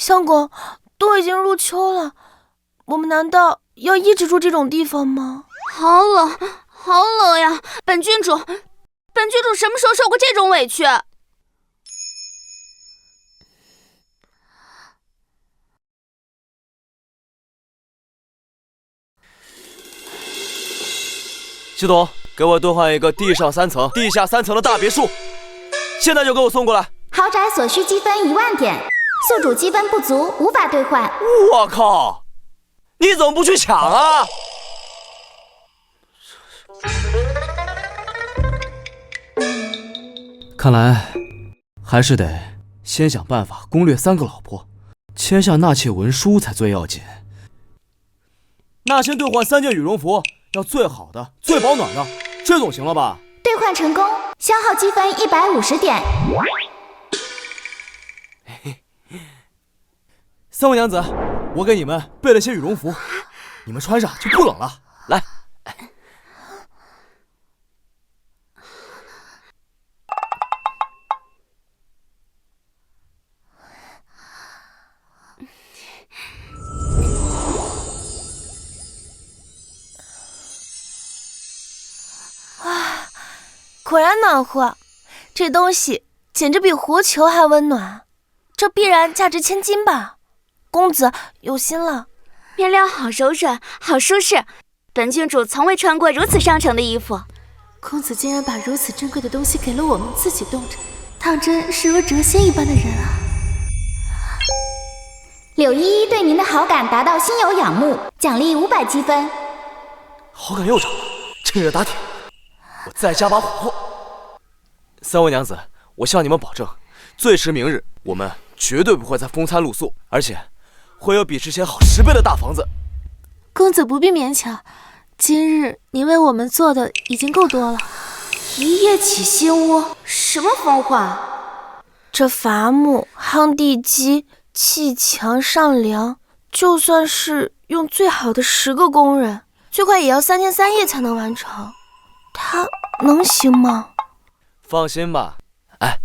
相公，都已经入秋了，我们难道要一直住这种地方吗？好冷，好冷呀！本郡主什么时候受过这种委屈？系统，给我兑换一个地上3层、地下3层的大别墅，现在就给我送过来。豪宅所需积分1万点，宿主积分不足，无法兑换。我靠！你怎么不去抢啊？看来还是得先想办法攻略3个老婆，签下纳妾文书才最要紧。那先兑换3件羽绒服，要最好的、最保暖的，这总行了吧？兑换成功，消耗积分150点。3位娘子，我给你们备了些羽绒服，你们穿上就不冷了。来。果然暖和，这东西简直比活球还温暖，这必然价值千金吧？公子有心了。面料好柔软，好舒适，本郡主从未穿过如此上乘的衣服。公子竟然把如此珍贵的东西给了我们，自己冻着，当真是如谪仙一般的人啊！柳依依对您的好感达到心有仰慕，奖励500积分。好感又涨了，趁热打铁，我再加把火。3位娘子，我向你们保证，最迟明日我们绝对不会再风餐露宿，而且会有比之前好10倍的大房子。公子不必勉强，今日您为我们做的已经够多了。一夜起新屋，什么疯话？这伐木、夯地基、砌墙、上梁，就算是用最好的10个工人，最快也要3天3夜才能完成，他能行吗？放心吧，哎，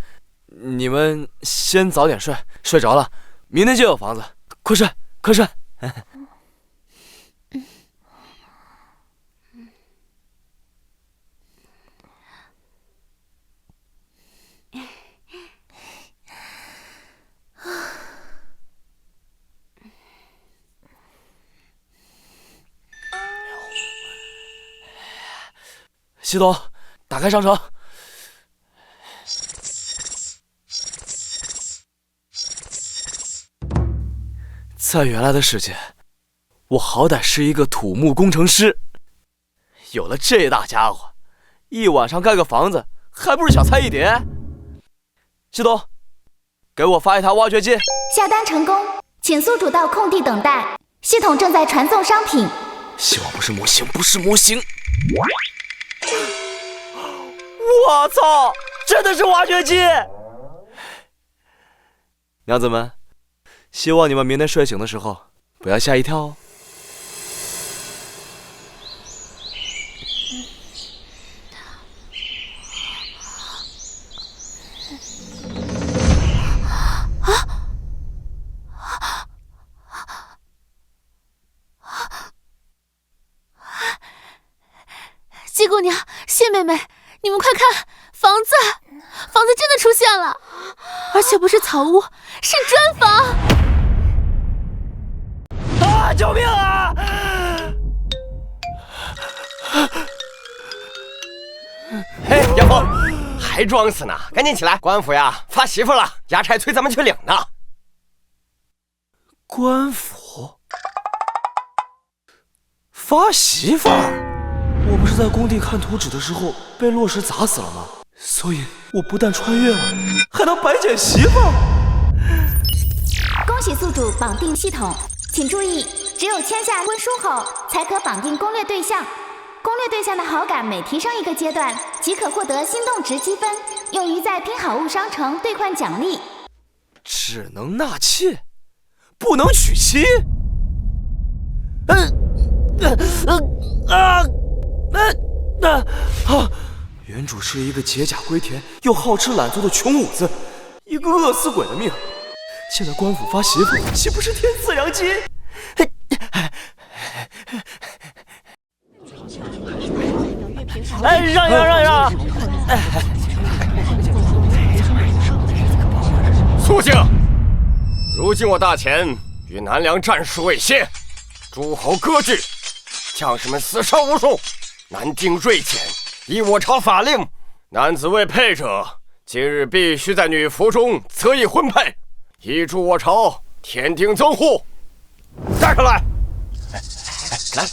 你们先早点睡，睡着了，明天就有房子，快睡，快睡。系统，打开商城。在原来的世界，我好歹是一个土木工程师，有了这大家伙，一晚上盖个房子还不是小菜一碟？系统，给我发一台挖掘机。下单成功，请宿主到空地等待，系统正在传送商品。希望不是模型，不是模型。我操，真的是挖掘机！娘子们，希望你们明天睡醒的时候不要吓一跳哦。季姑娘、谢妹妹，你们快看，房子真的出现了，而且不是草屋，是砖房！啊！救命啊！嘿，杨峰，还装死呢？赶紧起来！官府呀，发媳妇了，衙差催咱们去领呢。官府发媳妇儿？我不是在工地看图纸的时候被落石砸死了吗？所以我不但穿越了，还能白捡媳妇。恭喜宿主绑定系统，请注意，只有签下婚书后，才可绑定攻略对象。攻略对象的好感每提升1个阶段，即可获得心动值积分，用于在拼好物商城兑换奖励。只能纳妾，不能娶妻。原主是一个解甲归田又好吃懒做的穷五子，一个饿死鬼的命。现在官府发媳妇，岂不是天赐良机？哎，让一让，让一让！肃静！如今我大前与南梁战事未歇，诸侯割据，将士们死伤无数，南京锐减，依我朝法令，男子未配者，今日必须在女服中择一婚配，以助我朝添丁增户。带上来！来。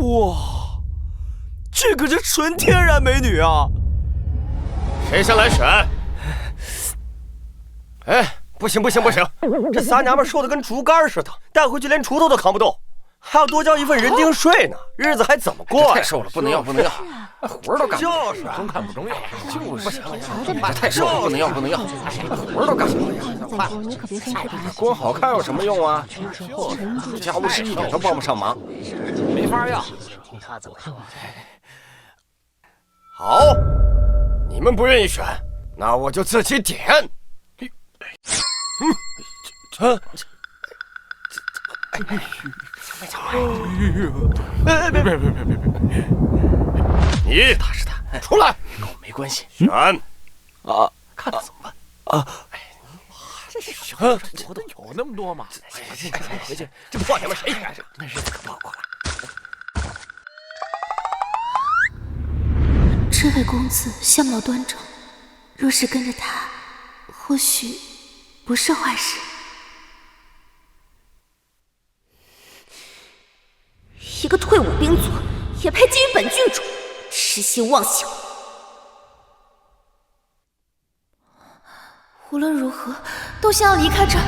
哇，这可是纯天然美女啊！谁先来选？哎，不行，这仨娘们瘦得跟竹竿似的，带回去连锄头都扛不动，还要多交一份人丁税呢，日子还怎么过呀？太瘦了，不能要，活儿都干不了。就是中看不中用，就是不行，这太瘦了，不能要，活儿都干不了。光好看有什么用啊？家务事一点都帮不上忙，没法要。好，你们不愿意选，那我就自己点。别！你大师他出来，跟我没关系。选啊，看他怎么办啊！这行，活的有那么多吗？回去，这破娘们谁选？那日子可不好过了。这位公子相貌端正，若是跟着他，或许不是坏事。一个退伍兵卒也配觊觎本郡主，痴心妄想！无论如何，都先要离开这儿。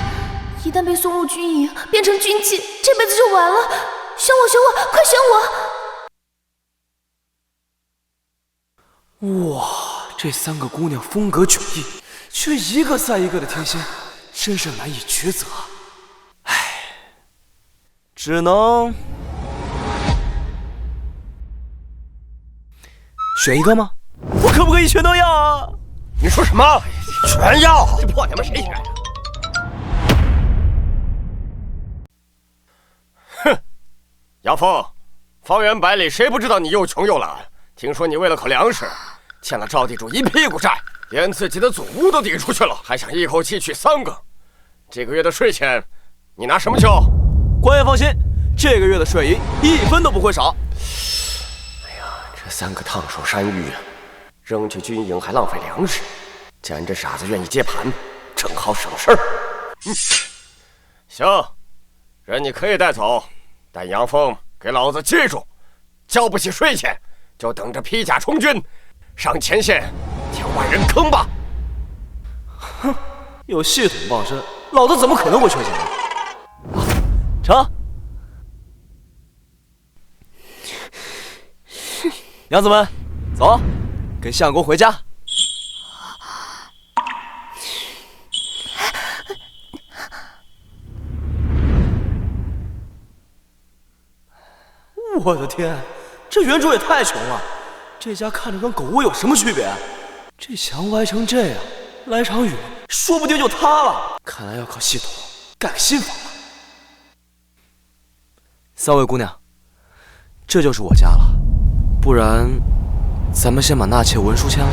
一旦被送入军营，变成军妓，这辈子就完了。选我，快选我！哇，这三个姑娘风格迥异，却一个赛一个的天仙，真是难以抉择。唉，只能选一个吗？我可不可以全都要啊？你说什么？全要！这破娘们谁选呀？哼！杨峰，方圆百里谁不知道你又穷又懒？听说你为了口粮食，欠了赵地主一屁股债，连自己的祖屋都抵出去了，还想一口气娶3个。这个月的税钱，你拿什么交？官爷放心，这个月的税银1分都不会少。哎呀，这3个烫手山芋，扔去军营还浪费粮食，见这傻子愿意接盘，正好省事儿。行，人你可以带走，但杨峰给老子记住，交不起税钱，就等着披甲充军，上前线跳万人坑吧！哼，有系统傍身，老子怎么可能会缺钱？成。娘子们，走，跟相公回家。我的天，这原主也太穷了，这家看着跟狗窝有什么区别？这墙歪成这样，来场雨，说不定就塌了。看来要靠系统盖个新房了。3位姑娘，这就是我家了，不然咱们先把纳妾文书签了。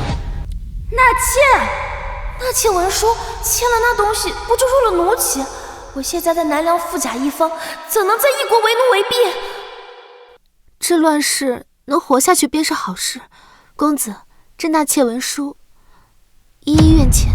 纳妾文书签了那东西，不就入了奴籍？我现在在南梁富甲一方，怎能在异国为奴为婢？这乱世能活下去便是好事。公子，这纳妾文书依医院签。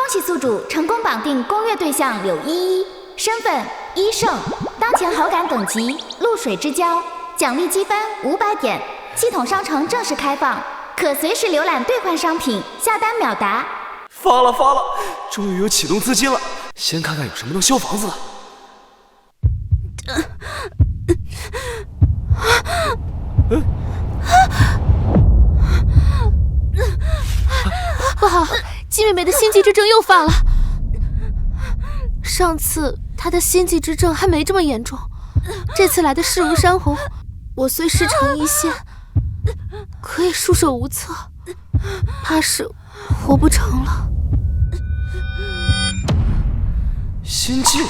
喜宿主成功绑定攻略对象柳依依，身份医圣，当前好感等级露水之交，奖励积分500点。系统商城正式开放，可随时浏览兑换商品，下单秒达。发了，终于有启动资金了。先看看有什么能修房子的。不好，季妹妹的心悸之症又犯了。上次她的心悸之症还没这么严重，这次来的事无山洪，我虽师承一线，可也束手无策，怕是活不成了。心悸，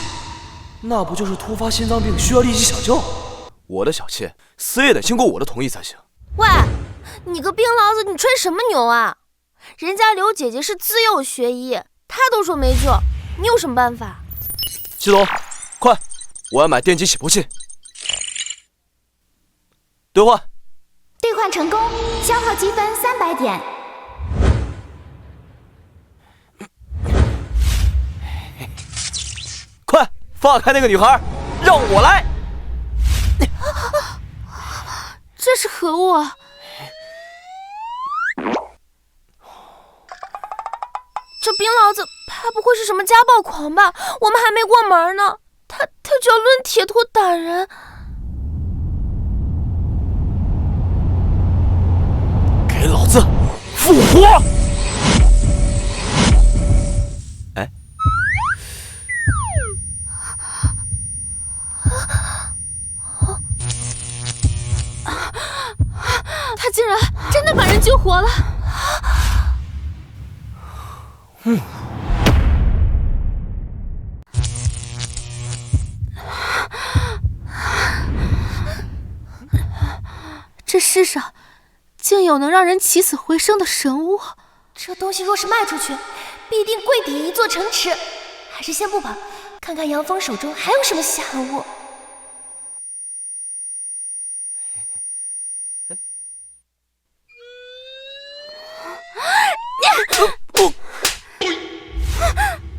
那不就是突发心脏病需要立即抢救？我的小妾死也得经过我的同意才行。喂，你个病痨子，你吹什么牛啊？人家刘姐姐是自幼学医，她都说没救，你有什么办法？季总，快，我要买电击起搏器。兑换。兑换成功，消耗积分300点。快放开那个女孩，让我来！这是何物啊？这病痨子，他不会是什么家暴狂吧？我们还没过门呢，他就要抡铁托打人。给老子复活！哎，他竟然真的把人救活了！这世上竟有能让人起死回生的神物，这东西若是卖出去，必定贵抵一座城池。还是先不跑，看看杨峰手中还有什么稀罕物。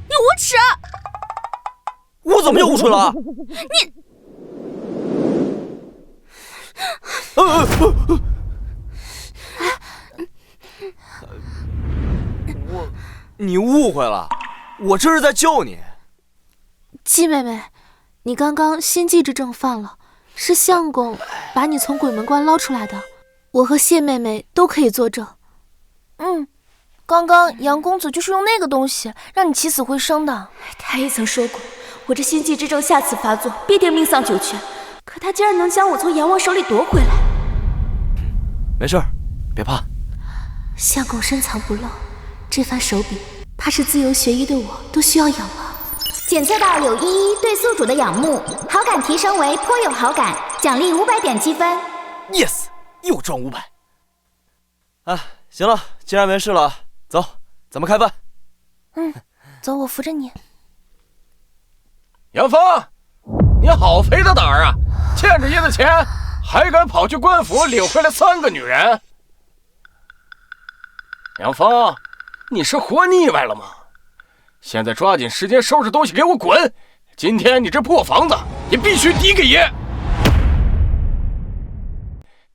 你无耻！我怎么又无耻了？你你误会了，我这是在救你。季妹妹，你刚刚心悸之症犯了，是相公把你从鬼门关捞出来的，我和谢妹妹都可以作证。刚刚杨公子就是用那个东西让你起死回生的。他也曾说过，我这心悸之症下次发作必定命丧九泉，可他竟然能将我从阎王手里夺回来。没事儿，别怕。相公深藏不露，这番手笔，怕是自由学医的我都需要仰望。检测到柳依依对宿主的仰慕，好感提升为颇有好感，奖励500点积分。 Yes， 又赚500。啊，行了，既然没事了，走，咱们开饭。走，我扶着你。杨峰，你好肥的胆儿啊！欠着爷的钱，还敢跑去官府领回来3个女人？杨峰，你是活腻歪了吗？现在抓紧时间收拾东西给我滚！今天你这破房子也必须抵给爷！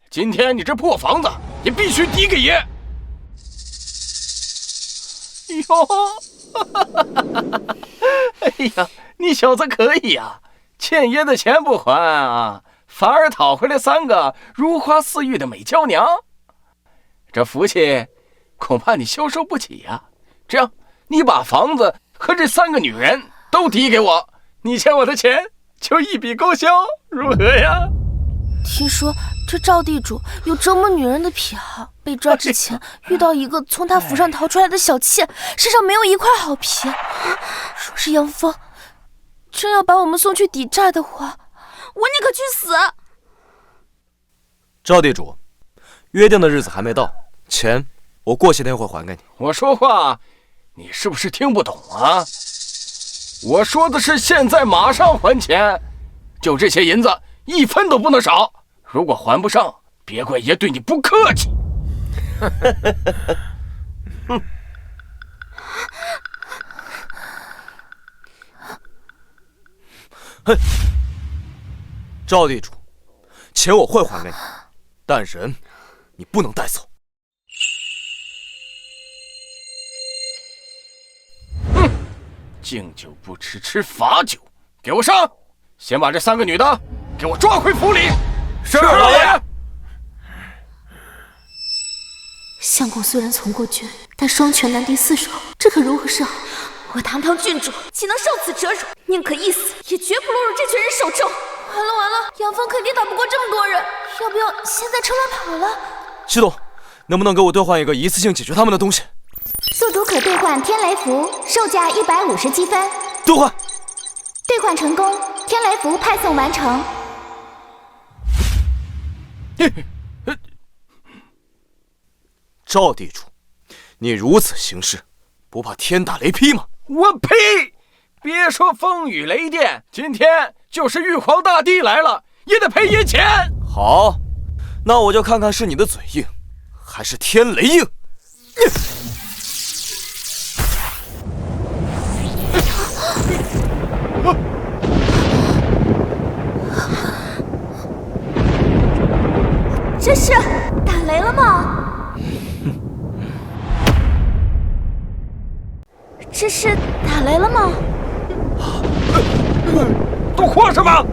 今天你这破房子也必须抵给爷！哟，哎呀，你小子可以呀，欠爷的钱不还啊，反而讨回来3个如花似玉的美娇娘，这福气恐怕你消受不起呀。这样，你把房子和这3个女人都抵给我，你欠我的钱就一笔勾销，如何呀？听说这赵地主有折磨女人的癖好，被抓之前遇到一个从他府上逃出来的小妾，身上没有一块好皮。若是杨峰真要把我们送去抵债的话，我宁可去死！赵地主，约定的日子还没到，钱我过些天会还给你。我说话你是不是听不懂啊？我说的是现在马上还钱，就这些银子1分都不能少，如果还不上，别怪爷对你不客气。哼，赵地主，钱我会还给你，但人你不能带走。哼，敬酒不吃吃罚酒，给我上！先把这3个女的给我抓回府里。是老爷。相公虽然从过军，但双拳难敌4手，这可如何是好？我堂堂郡主岂能受此折辱？宁可一死，也绝不落入这群人手中。完了，杨峰肯定打不过这么多人，要不要现在趁乱跑了？系统，能不能给我兑换一个一次性解决他们的东西？宿主可兑换天雷符，售价150积分。兑换。兑换成功，天雷符派送完成。赵地主，你如此行事，不怕天打雷劈吗？我呸！别说风雨雷电，今天就是玉皇大帝来了，也得赔爷钱。好，那我就看看是你的嘴硬，还是天雷硬。这是打雷了吗？这是打雷了吗？都慌什么？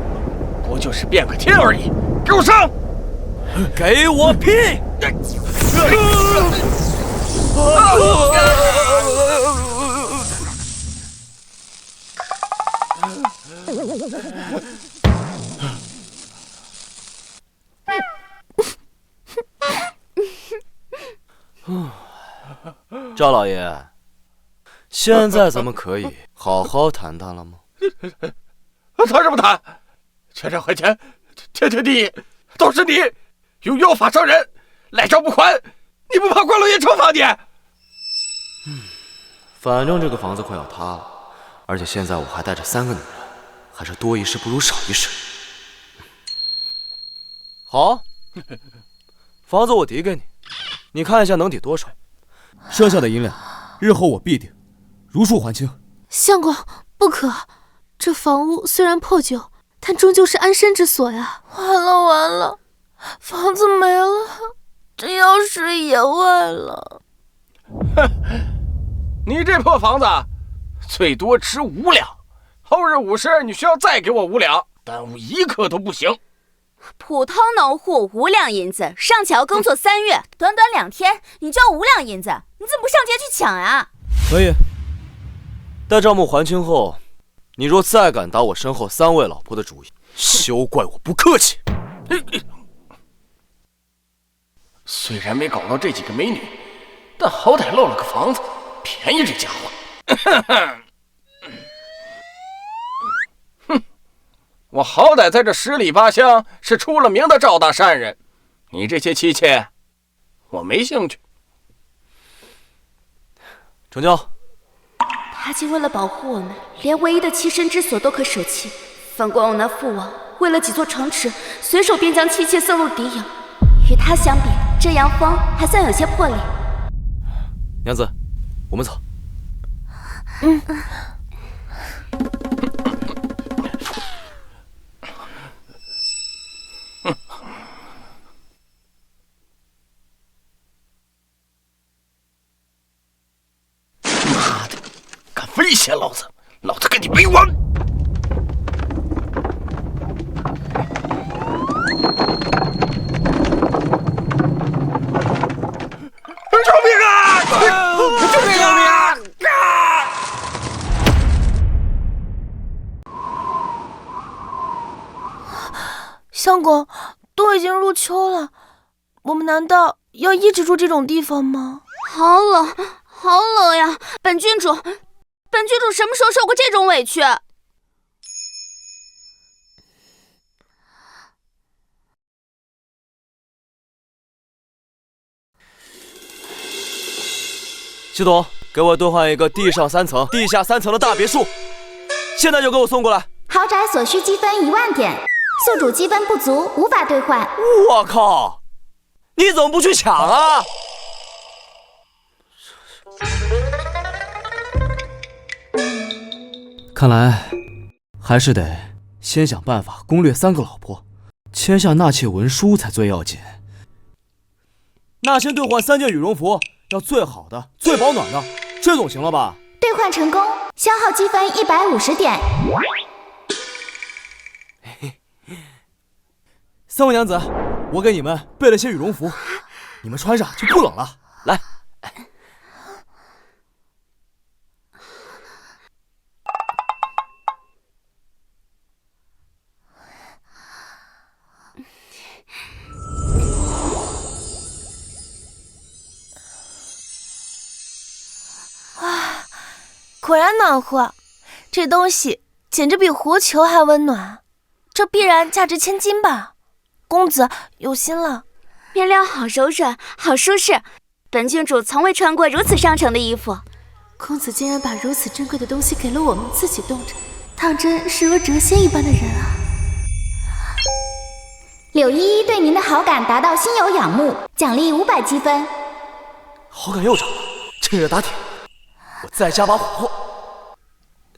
不就是变个天而已，给我上！给我劈！赵老爷，现在咱们可以好好谈谈了吗？谈什么谈？欠债还钱，天地义，都是你用妖法伤人，赖账不还，你不怕关老爷惩罚你？反正这个房子快要塌了，而且现在我还带着3个女人，还是多一事不如少一事。好，房子我抵给你，你看一下能抵多少？剩下的银两，日后我必定如数还清。相公，不可！这房屋虽然破旧，但终究是安身之所呀。完了，房子没了，这钥匙也坏了。哼，你这破房子最多值5两，后日午时你需要再给我5两，耽误1刻都不行。普通农户5两银子，尚且要耕作3月，短短2天你就要5两银子，你怎么不上街去抢呀？可以。待账目还清后，你若再敢打我身后3位老婆的主意，休怪我不客气。虽然没搞到这几个美女，但好歹漏了个房子，便宜这家伙。哼，我好歹在这10里8乡是出了名的赵大善人，你这些妻妾，我没兴趣。成交。他竟为了保护我们，连唯一的栖身之所都可舍弃。反观我那父王，为了几座城池，随手便将妻妾送入敌营。与他相比，这杨峰还算有些魄力。娘子，我们走。妈的，敢威胁老子，老子跟你没完！救命啊！救命啊！相公，都已经入秋了，我们难道要一直住这种地方吗？好冷，好冷呀！本郡主什么时候受过这种委屈？系统，给我兑换一个地上3层、地下3层的大别墅，现在就给我送过来。豪宅所需积分1万点，宿主积分不足，无法兑换。我靠！你怎么不去抢啊？看来还是得先想办法攻略3个老婆，签下纳妾文书才最要紧。那先兑换3件羽绒服，要最好的、最保暖的，这总行了吧？兑换成功，消耗积分150点。3位娘子，我给你们备了些羽绒服，你们穿上就不冷了。来。果然暖和，这东西简直比活球还温暖，这必然价值千金吧？公子有心了。面料好柔软，好舒适，本郡主从未穿过如此上乘的衣服。公子竟然把如此珍贵的东西给了我们，自己冻着，当真是如谪仙一般的人啊！柳依依对您的好感达到心有仰慕，奖励500积分。好感又涨了，趁热打铁，我再加把火候。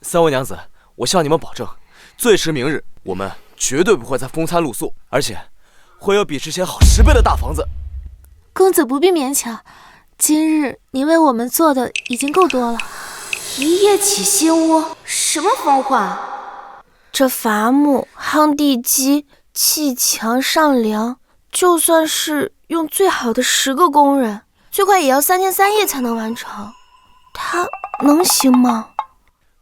3位娘子，我向你们保证，最迟明日我们绝对不会再风餐露宿，而且会有比之前好10倍的大房子。公子不必勉强，今日您为我们做的已经够多了。一夜起新屋，什么疯话？这伐木、夯地基、砌墙、上梁，就算是用最好的10个工人，最快也要3天3夜才能完成。他能行吗？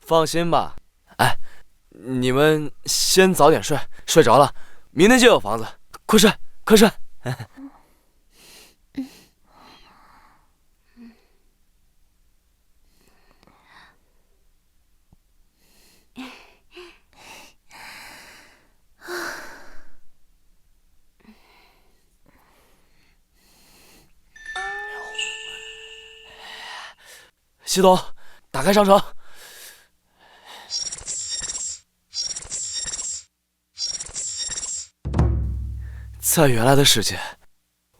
放心吧，哎，你们先早点睡，睡着了，明天就有房子。快睡，快睡。系统，打开商城。在原来的世界，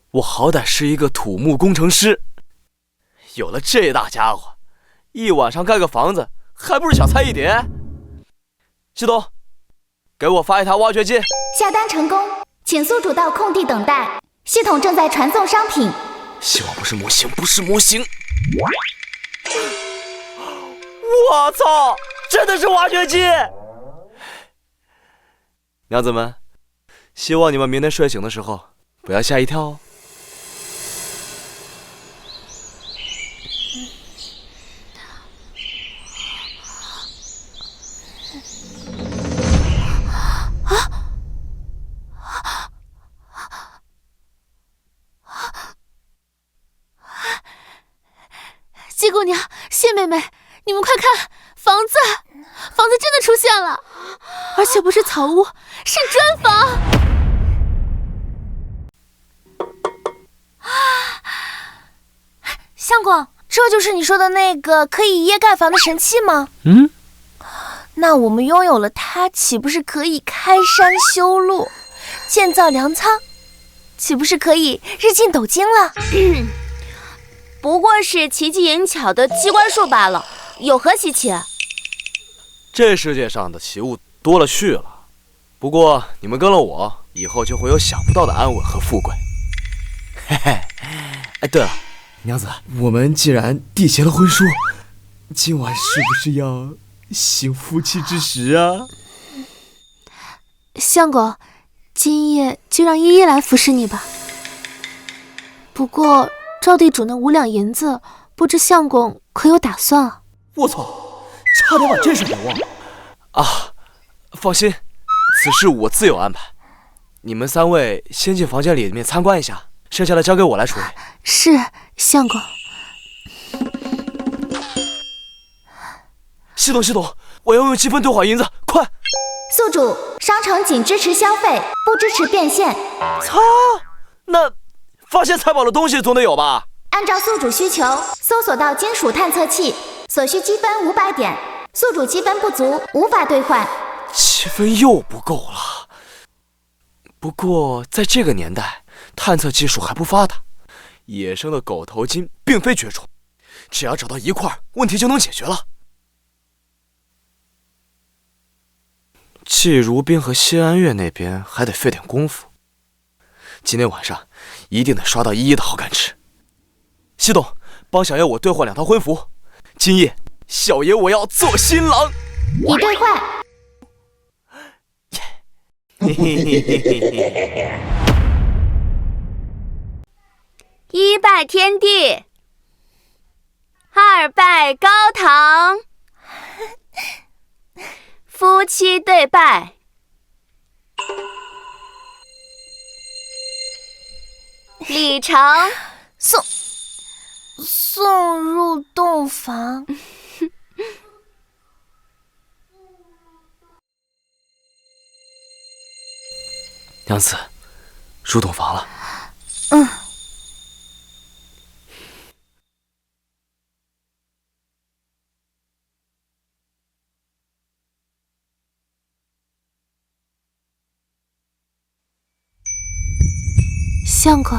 我好歹是一个土木工程师，有了这大家伙，一晚上盖个房子，还不是小菜一碟？系统，给我发一台挖掘机。下单成功，请宿主到空地等待，系统正在传送商品。希望不是模型，不是模型。我操，真的是挖掘机！娘子们，希望你们明天睡醒的时候不要吓一跳哦。季姑娘、谢妹妹，你们快看，房子真的出现了，而且不是草屋，是砖房。相公，这就是你说的那个可以一夜盖房的神器吗？那我们拥有了它，岂不是可以开山修路、建造粮仓？岂不是可以日进斗金了？不过是奇技淫巧的机关术罢了，有何稀奇？这世界上的奇物多了去了，不过你们跟了我，以后就会有想不到的安稳和富贵。嘿嘿，哎，对了，娘子，我们既然缔结了婚书，今晚是不是要行夫妻之实啊？相公，今夜就让依依来服侍你吧。不过赵地主那5两银子，不知相公可有打算啊？我操，差点把这事给忘了啊！放心，此事我自有安排。你们3位先进房间里面参观一下，剩下的交给我来处理。是，相公。系统，我要用积分兑换银子，快！宿主，商城仅支持消费，不支持变现。操，那发现财宝的东西总得有吧？按照宿主需求，搜索到金属探测器，所需积分500点。宿主积分不足，无法兑换。积分又不够了。不过在这个年代，探测技术还不发达，野生的狗头金并非绝种，只要找到一块，问题就能解决了。季如冰和谢安月那边还得费点功夫。今天晚上一定得刷到依依的好感值。西董，帮小爷我兑换2套婚服。今夜小爷我要做新郎。已兑换。一拜天地，二拜高堂，夫妻对拜。礼成，送入洞房。娘子，入洞房了。相公，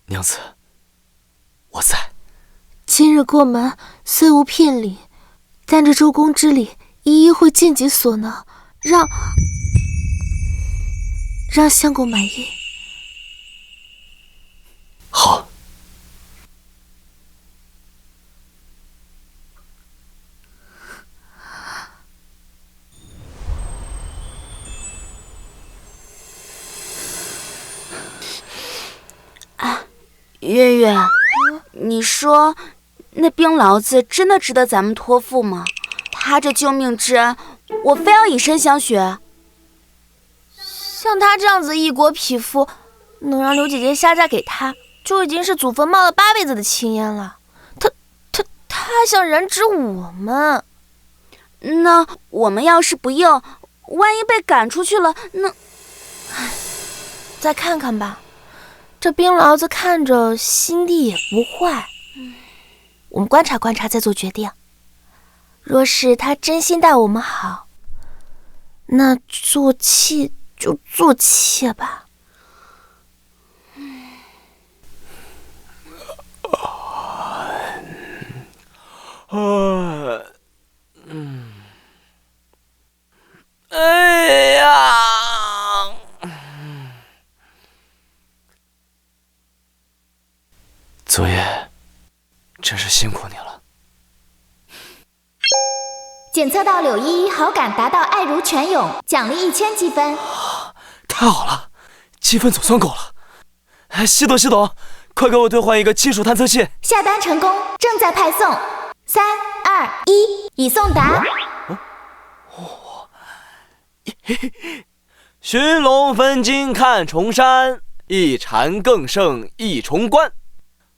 娘子，我在。今日过门虽无聘礼，但这周公之礼，依依会尽己所能，让相公满意。好。月月，你说那冰醪子真的值得咱们托付吗？他这救命之恩，我非要以身相许。像他这样子异国匹夫，能让刘姐姐下嫁给他，就已经是祖坟冒了8辈子的青烟了。他还想染指我们。那我们要是不应，万一被赶出去了，那……再看看吧。这冰醪子看着心地也不坏，我们观察观察再做决定。若是他真心待我们好，那做妾就做妾吧。哎呀！昨夜真是辛苦你了。检测到柳依依好感达到爱如泉涌，奖励1000积分。太好了，积分总算够了。西董，快给我兑换一个亲属探测器。下单成功，正在派送。3、2、1，已送达。寻龙分金看重山，一禅更胜一重关。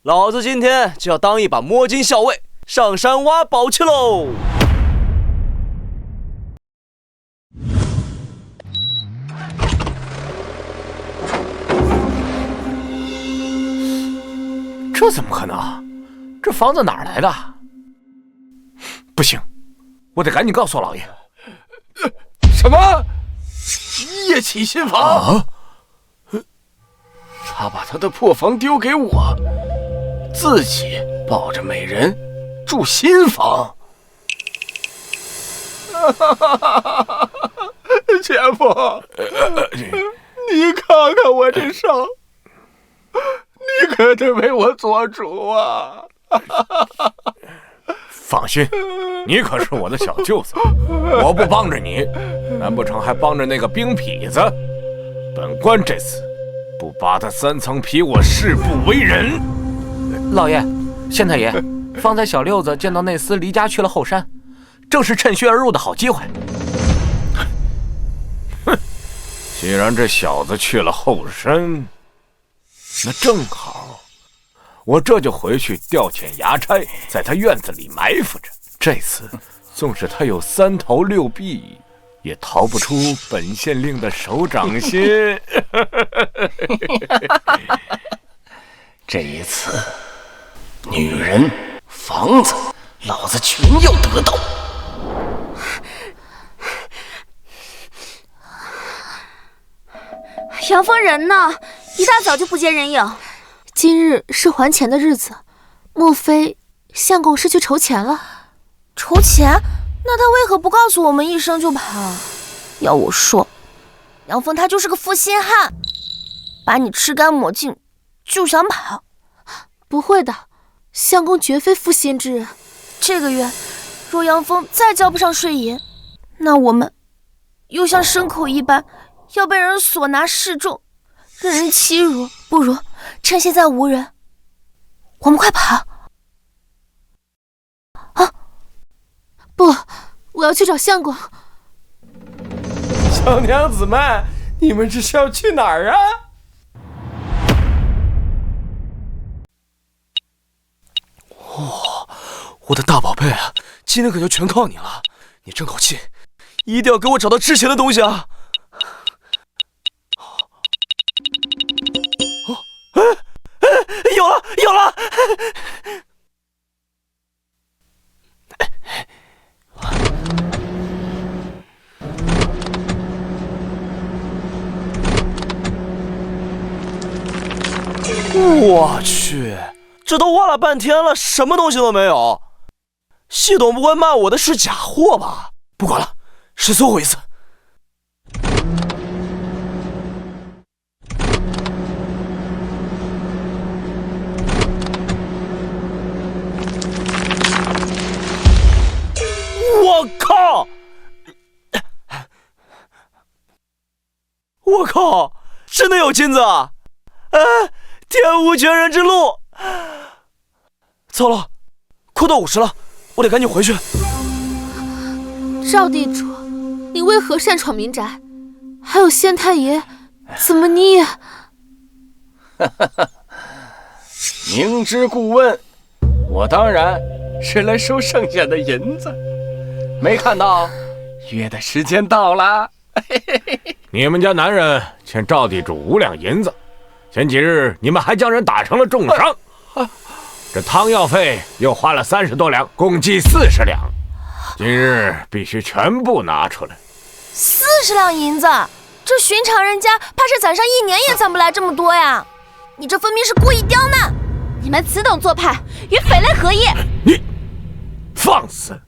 老子今天就要当一把摸金校尉，上山挖宝去喽！这怎么可能？这房子哪儿来的？不行，我得赶紧告诉老爷。什么？叶启新房？啊？他把他的破房丢给我，自己抱着美人住新房。前夫，你看看我这伤，你可得为我做主啊！放心，你可是我的小舅子，我不帮着你，难不成还帮着那个冰痞子？本官这次不扒他3层皮，我誓不为人。老爷，县太爷，方才小六子见到内司离家去了后山，正是趁虚而入的好机会。哼，既然这小子去了后山，那正好，我这就回去调遣衙差，在他院子里埋伏着。这次纵使他有3头6臂，也逃不出本县令的手掌心。这一次，女人、房子，老子全要得到。杨峰人呢？一大早就不见人影。今日是还钱的日子，莫非相公是去筹钱了？筹钱？那他为何不告诉我们一声就跑？要我说，杨峰他就是个负心汉，把你吃干抹净就想跑。不会的，相公绝非负心之人。这个月若杨峰再交不上税银，那我们又像牲口一般要被人所拿示众，任人欺辱。不如趁现在无人，我们快跑！啊！不，我要去找相公。小娘子们，你们这是要去哪儿啊？哇，我的大宝贝啊，今天可就全靠你了！你争口气，一定要给我找到值钱的东西啊！有了，有了！我去，这都挖了半天了，什么东西都没有。系统不会骂我的是假货吧？不管了，试最后一次。我靠！我靠！真的有金子啊！天无绝人之路！糟了，快到50了，我得赶紧回去。赵地主，你为何擅闯民宅？还有县太爷，怎么你也……明知故问，我当然是来收剩下的银子。没看到约的时间到了。你们家男人欠赵地主5两银子，前几日你们还将人打成了重伤，这汤药费又花了30多两，共计40两，今日必须全部拿出来。40两银子，这寻常人家怕是攒上1年也攒不来这么多呀！你这分明是故意刁难！你们此等做派，与匪类何异？你放肆！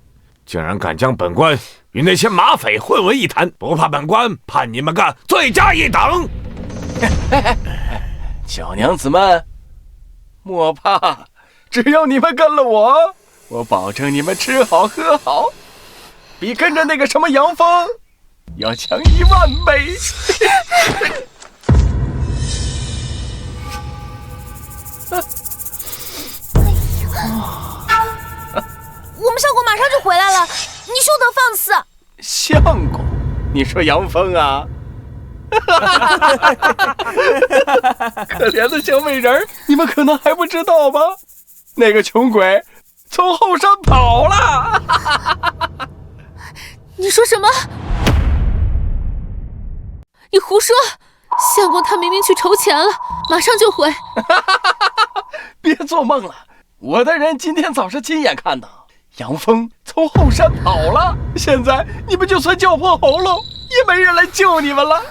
竟然敢将本官与那些马匪混为一谈，不怕本官判你们个罪加一等！小娘子们，莫怕，只要你们跟了我，我保证你们吃好喝好，比跟着那个什么杨峰要强1万倍。我们相公马上就回来了，你休得放肆！相公，你说杨峰啊？可怜的小美人，你们可能还不知道吧？那个穷鬼从后山跑了。你说什么？你胡说！相公他明明去筹钱了，马上就回。别做梦了，我的人今天早上亲眼看到杨峰从后山跑了，现在你们就算叫破喉咙，也没人来救你们了。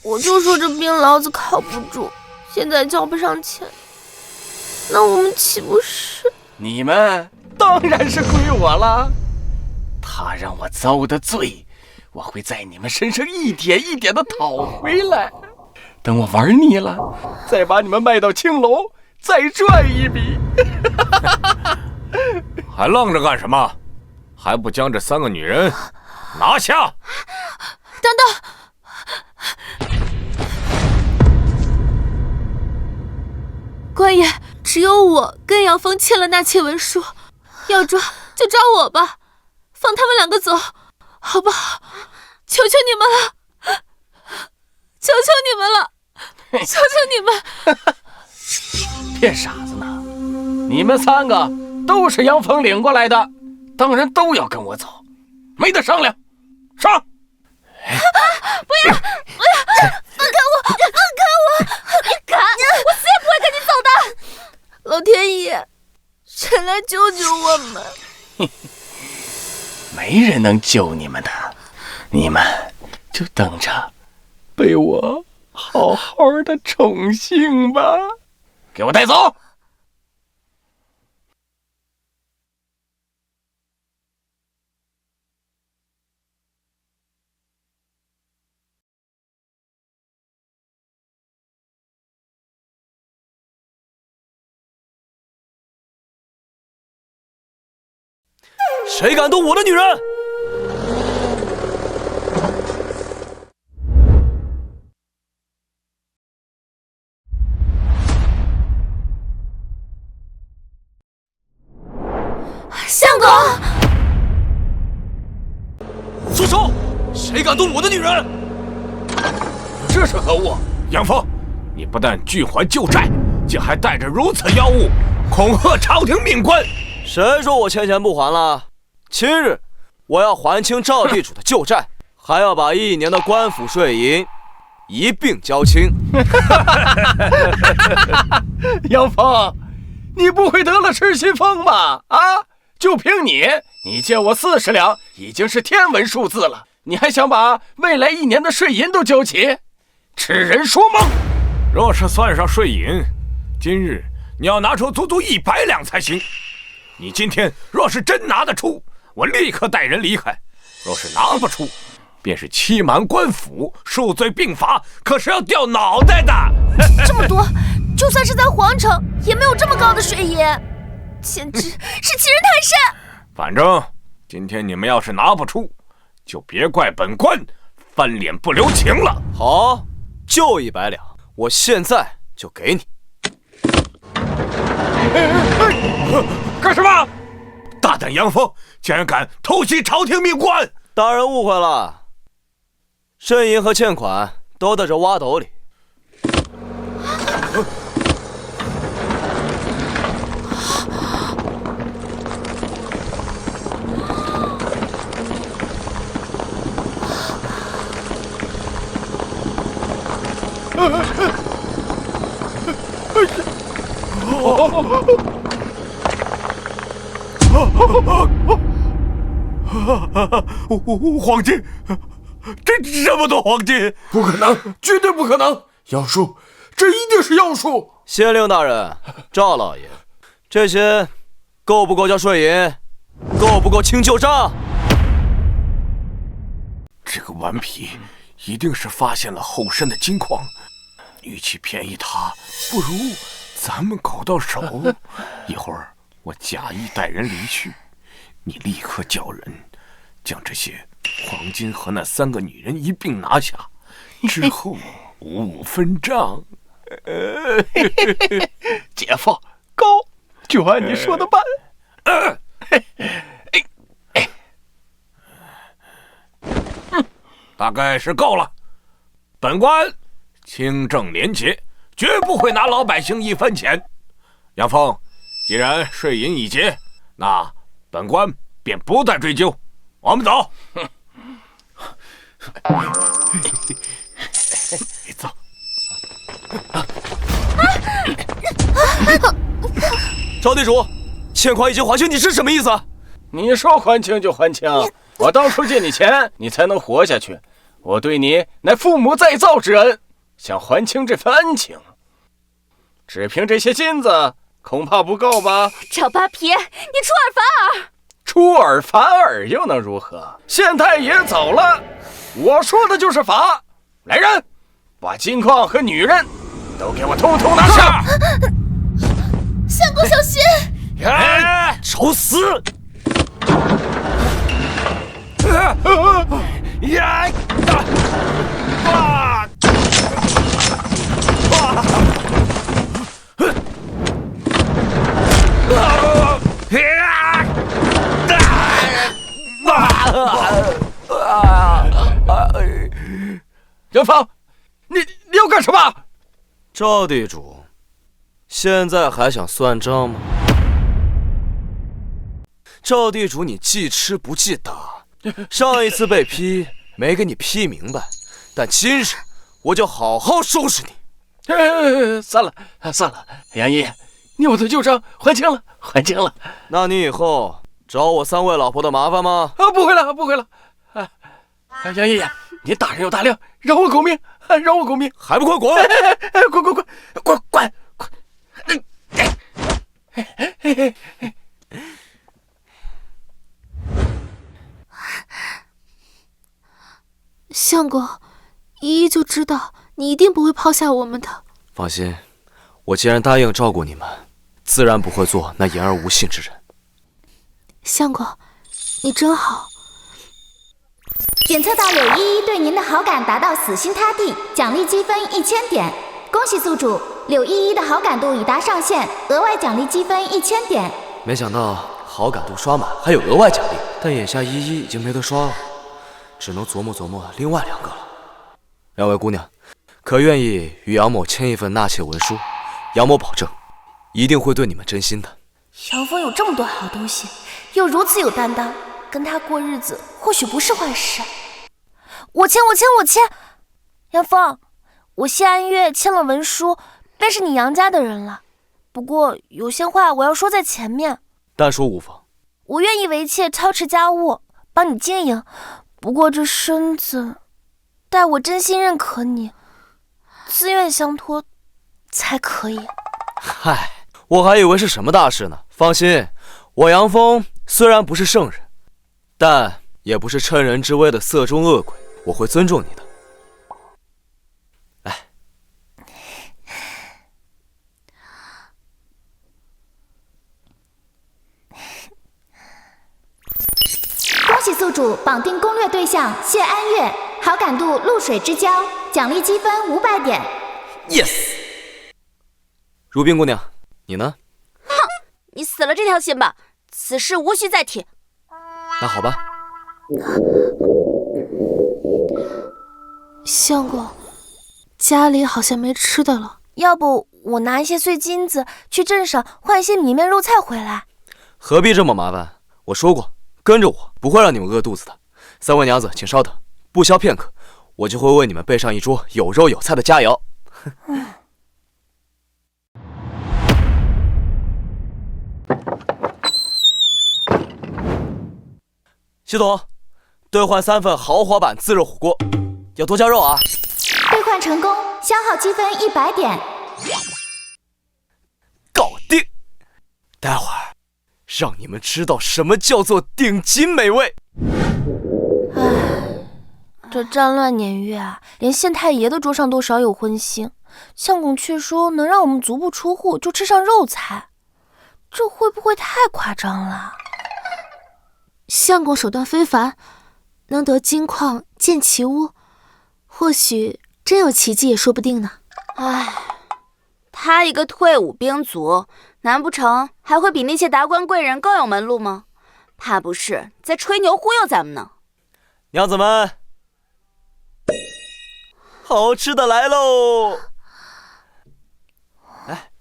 我就说这病痨子靠不住，现在交不上钱，那我们岂不是……你们当然是归我了。他让我遭的罪，我会在你们身上一点一点的讨回来。等我玩腻了，再把你们卖到青楼，再赚一笔。还愣着干什么？还不将这3个女人拿下！等等！官爷，只有我跟杨峰签了纳妾文书，要抓就抓我吧，放他们2个走，好不好？求求你们了，求求你们了，求求你们！骗傻子呢！你们3个都是杨峰领过来的，当然都要跟我走，没得商量。上！不要！放开我！放开我！你敢！我死也不会跟你走的！老天爷，谁来救救我们？没人能救你们的，你们就等着被我好好的宠幸吧。给我带走！谁敢动我的女人？相公，住手！谁敢动我的女人？这是何物？杨峰，你不但拒还旧债，竟还带着如此妖物，恐吓朝廷命官。谁说我欠钱不还了？今日我要还清赵地主的旧债，还要把1年的官府税银一并交清。杨峰，你不会得了失心疯吧？啊！就凭你借我40两，已经是天文数字了，你还想把未来1年的税银都交齐？痴人说梦！若是算上税银，今日你要拿出足足100两才行。你今天若是真拿得出，我立刻带人离开；若是拿不出，便是欺瞒官府，数罪并罚，可是要掉脑袋的。这么多，就算是在皇城，也没有这么高的税银，简直是欺人太甚。反正今天你们要是拿不出，就别怪本官翻脸不留情了。好，就100两，我现在就给你。干什么？大胆杨峰，竟然敢偷袭朝廷命官！大人误会了，税银和欠款都在这挖斗里。黄金，这么多黄金，不可能，绝对不可能！妖术，这一定是妖术！县令大人，赵老爷，这些够不够交税银？够不够清旧账？这个顽皮一定是发现了后山的金矿，与其便宜他，不如咱们搞到手。一会儿我假意带人离去，你立刻叫人将这些黄金和那3个女人一并拿下，之后5分账。姐夫，高，就按你说的办。大概是够了。本官清正廉洁，绝不会拿老百姓1分钱。杨峰，既然税银已结，那本官便不再追究。我们走。走。赵地主，欠款已经还清，你是什么意思？你说还清就还清，我当初借你钱，你才能活下去。我对你乃父母再造之恩，想还清这份恩情，只凭这些金子恐怕不够吧？赵八皮，你出尔反尔！出尔反尔又能如何？县太爷走了，我说的就是法。来人，把金矿和女人都给我通通拿下！相公小心！找死！杨芳，你要干什么？赵地主，现在还想算账吗？赵地主，你记吃不记打。上一次被批没给你批明白，但今日我就好好收拾你。算了，杨姨，你我的旧账还清了。那你以后找我3位老婆的麻烦吗？不会了。杨爷爷，您大人有大量，饶我狗命。饶我狗命！还不快滚！滚！相公，依依就知道你一定不会抛下我们的。放心，我既然答应照顾你们，自然不会做那言而无信之人。相公，你真好。检测到柳依依对您的好感达到死心塌地，奖励积分1000点。恭喜宿主，柳依依的好感度已达上限，额外奖励积分1000点。没想到好感度刷满还有额外奖励，但眼下依依已经没得刷了，只能琢磨琢磨另外2个了。2位姑娘，可愿意与杨某签一份纳妾文书？杨某保证，一定会对你们真心的。杨峰有这么多好东西，又如此有担当，跟他过日子或许不是坏事。我签！杨峰，我谢安月签了文书，便是你杨家的人了。不过有些话我要说在前面。但说无妨。我愿意为妾操持家务，帮你经营。不过这身子，待我真心认可你，自愿相托才可以。嗨，我还以为是什么大事呢。放心，我杨峰虽然不是圣人，但也不是趁人之危的色中恶鬼，我会尊重你的。来，恭喜宿主绑定攻略对象谢安月，好感度露水之交，奖励积分500点。Yes。如冰姑娘，你呢？哼，你死了这条心吧，此事无需再提。那好吧。相公，家里好像没吃的了，要不我拿一些碎金子去镇上换一些米面肉菜回来。何必这么麻烦？我说过，跟着我不会让你们饿肚子的。3位娘子，请稍等，不消片刻，我就会为你们备上一桌有肉有菜的佳肴。系统，兑换3份豪华版自热火锅，要多加肉啊！兑换成功，消耗积分100点。搞定！待会儿让你们知道什么叫做顶级美味。这战乱年月啊，连县太爷的桌上都少有荤腥，相公却说能让我们足不出户就吃上肉菜，这会不会太夸张了？相公手段非凡，能得金矿建奇屋，或许真有奇迹也说不定呢。唉，他一个退伍兵卒，难不成还会比那些达官贵人更有门路吗？怕不是在吹牛忽悠咱们呢。娘子们，好吃的来喽！来，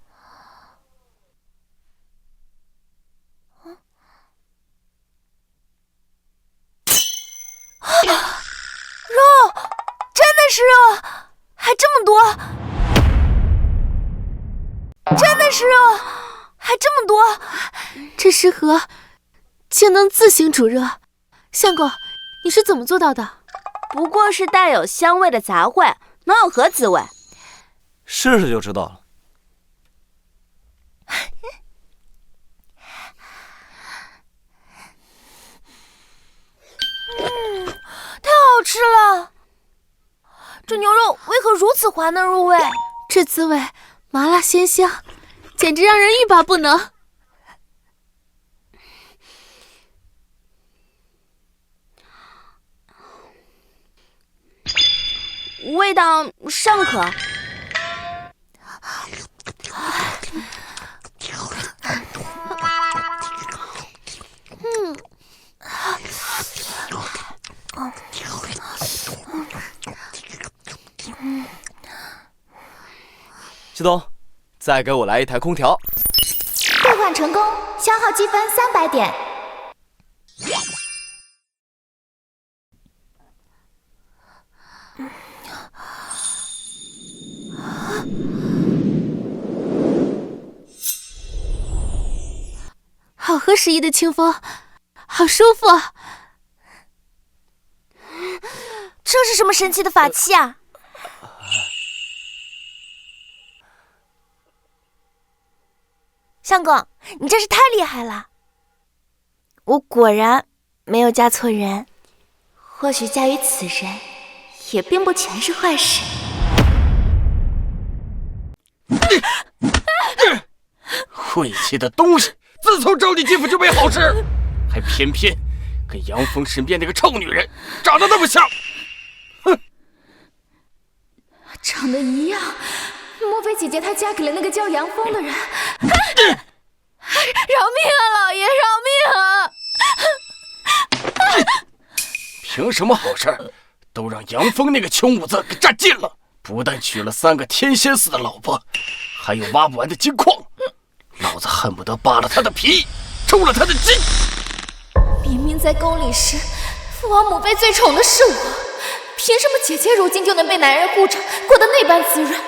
肉，真的是肉，还这么多！真的是肉，还这么多！这食盒竟能自行煮热，相公，你是怎么做到的？不过是带有香味的杂烩，能有何滋味？试试就知道了。太好吃了！这牛肉为何如此滑嫩入味？这滋味麻辣鲜香，简直让人欲罢不能。味道尚可。系统，再给我来一台空调。兑换成功，消耗积分300点。好合时宜的清风，好舒服。这是什么神奇的法器啊？相公，你真是太厉害了！我果然没有嫁错人。或许嫁于此人，也并不全是坏事。晦气的东西！自从招你继父就没好事，还偏偏跟杨峰身边那个臭女人长得那么像。哼，长得一样，莫非姐姐她嫁给了那个叫杨峰的人？饶命啊，老爷，饶命啊！凭什么好事都让杨峰那个穷五子给占尽了？不但娶了3个天仙似的老婆，还有挖不完的金矿，老子恨不得扒了他的皮，抽了他的筋。明明在宫里时，父王母妃最宠的是我，凭什么姐姐如今就能被男人护着，过得那般滋润，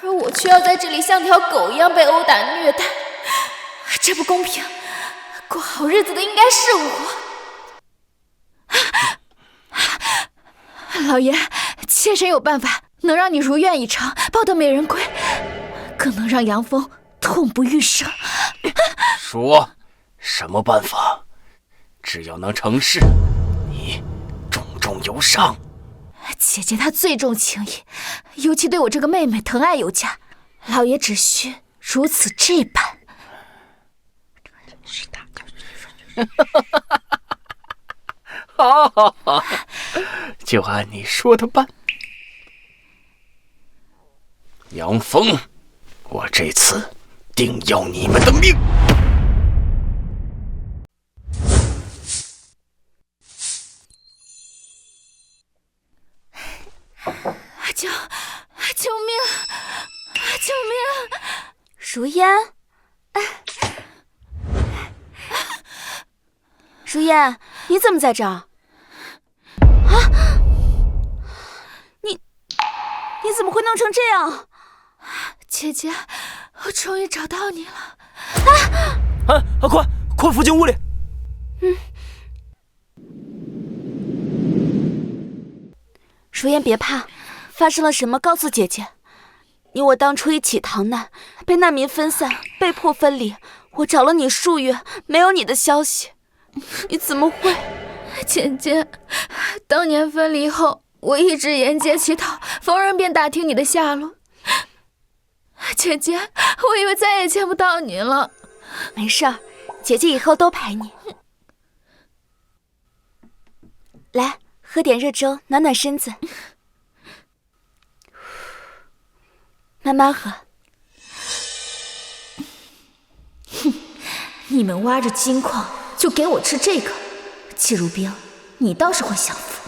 而我却要在这里像条狗一样被殴打虐待？这不公平，过好日子的应该是我。老爷，妾身有办法能让你如愿以偿，抱得美人归，更能让杨峰痛不欲生。说什么办法？只要能成事，你重重有赏。姐姐她最重情义，尤其对我这个妹妹疼爱有加，老爷只需如此这般。好好好，就按你说的办。杨峰，我这次定要你们的命！救命！救命！如烟，如烟，你怎么在这儿？啊！你怎么会弄成这样？姐姐，我终于找到你了！快扶进屋里！如烟别怕，发生了什么告诉姐姐。你我当初一起逃难，被难民分散，被迫分离。我找了你数月，没有你的消息。你怎么会？姐姐，当年分离后，我一直沿街乞讨，逢人便打听你的下落。姐姐，我以为再也见不到你了。没事儿，姐姐以后都陪你。来，喝点热粥，暖暖身子。慢慢喝。哼，你们挖着金矿，就给我吃这个。季如冰，你倒是会享福。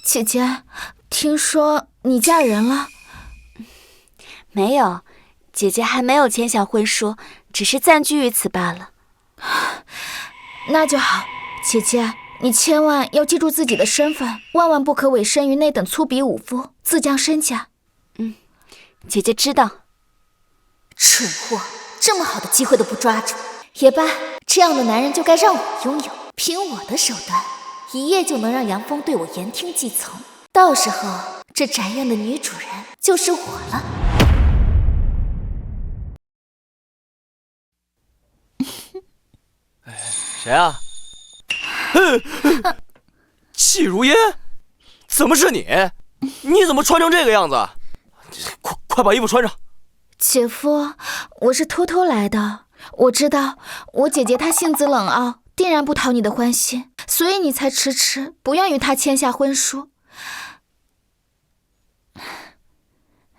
姐姐，听说你嫁人了？没有，姐姐还没有签下婚书，只是暂居于此罢了。那就好，姐姐，你千万要记住自己的身份，万万不可委身于那等粗鄙武夫，自降身价。姐姐知道。蠢货，这么好的机会都不抓住，也罢，这样的男人就该让我拥有。凭我的手段，一夜就能让杨峰对我言听计从，到时候这宅院的女主人就是我了。谁啊？季如烟，怎么是你？你怎么穿成这个样子？快把衣服穿上。姐夫，我是偷偷来的。我知道我姐姐她性子冷傲，定然不讨你的欢心，所以你才迟迟不愿与她签下婚书。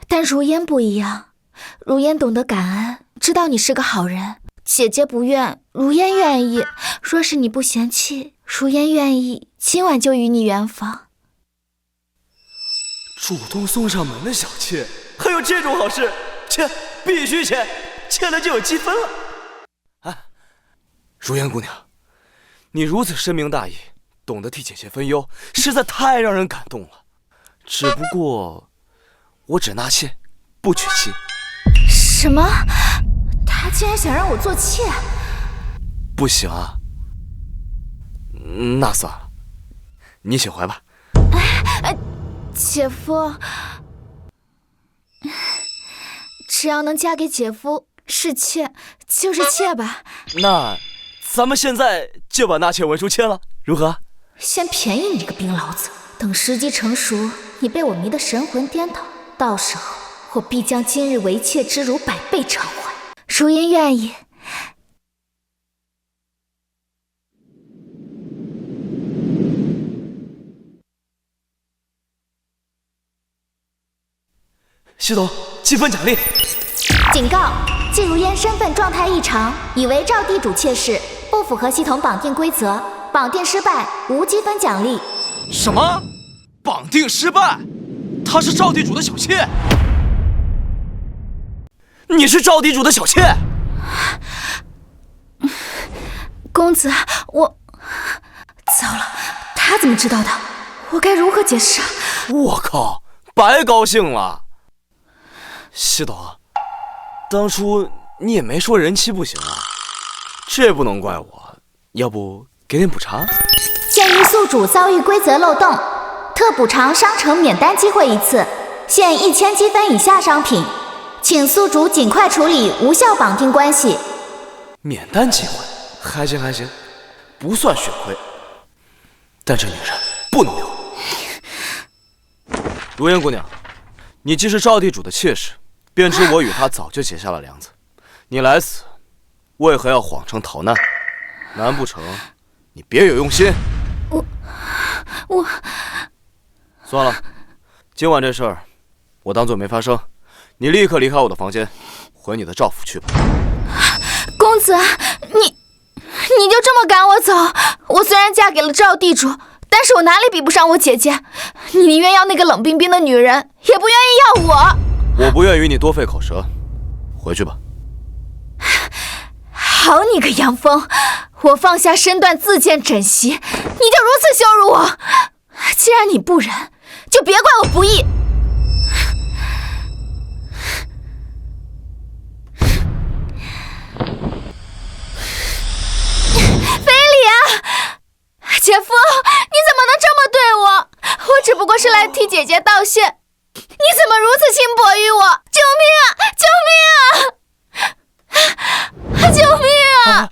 但如烟不一样，如烟懂得感恩，知道你是个好人。姐姐不愿，如烟愿意。若是你不嫌弃，如烟愿意今晚就与你圆房。主动送上门的小妾，还有这种好事？签，必须签，签了就有积分了。啊，如烟姑娘，你如此深明大义，懂得替姐姐分忧，实在太让人感动了。只不过，我只纳妾，不娶妻。什么？他竟然想让我做妾？不行啊。那算了，你且回吧。姐夫，只要能嫁给姐夫，是妾就是妾吧。那咱们现在就把纳妾文书签了，如何？先便宜你这个冰老子，等时机成熟，你被我迷得神魂颠倒，到时候我必将今日为妾之辱100倍偿还。如烟愿意。系统积分奖励。警告：季如烟身份状态异常，已为赵地主妾室，不符合系统绑定规则，绑定失败，无积分奖励。什么？绑定失败？她是赵地主的小妾？你是赵地主的小妾？公子，我……糟了，他怎么知道的？我该如何解释啊？我靠，白高兴了。系统，当初你也没说人妻不行啊，这不能怪我，要不给点补偿？鉴于宿主遭遇规则漏洞，特补偿商城免单机会1次，限1000积分以下商品，请宿主尽快处理无效绑定关系。免单机会，还行，不算血亏，但这女人不能留。如烟姑娘，你既是赵地主的妾室，便知我与他早就结下了梁子。你来此，为何要谎称逃难？难不成你别有用心？我算了，今晚这事儿我当作没发生。你立刻离开我的房间，回你的赵府去吧。公子，你就这么赶我走？我虽然嫁给了赵地主，但是我哪里比不上我姐姐？你宁愿要那个冷冰冰的女人，也不愿意要我。我不愿与你多费口舌，回去吧。好你个杨峰，我放下身段自荐枕席，你就如此羞辱我。既然你不忍，就别怪我不义。非礼啊！姐夫，你怎么能这么对我？我只不过是来替姐姐道谢，你怎么如此轻薄于我？救命啊！救命啊！救命啊！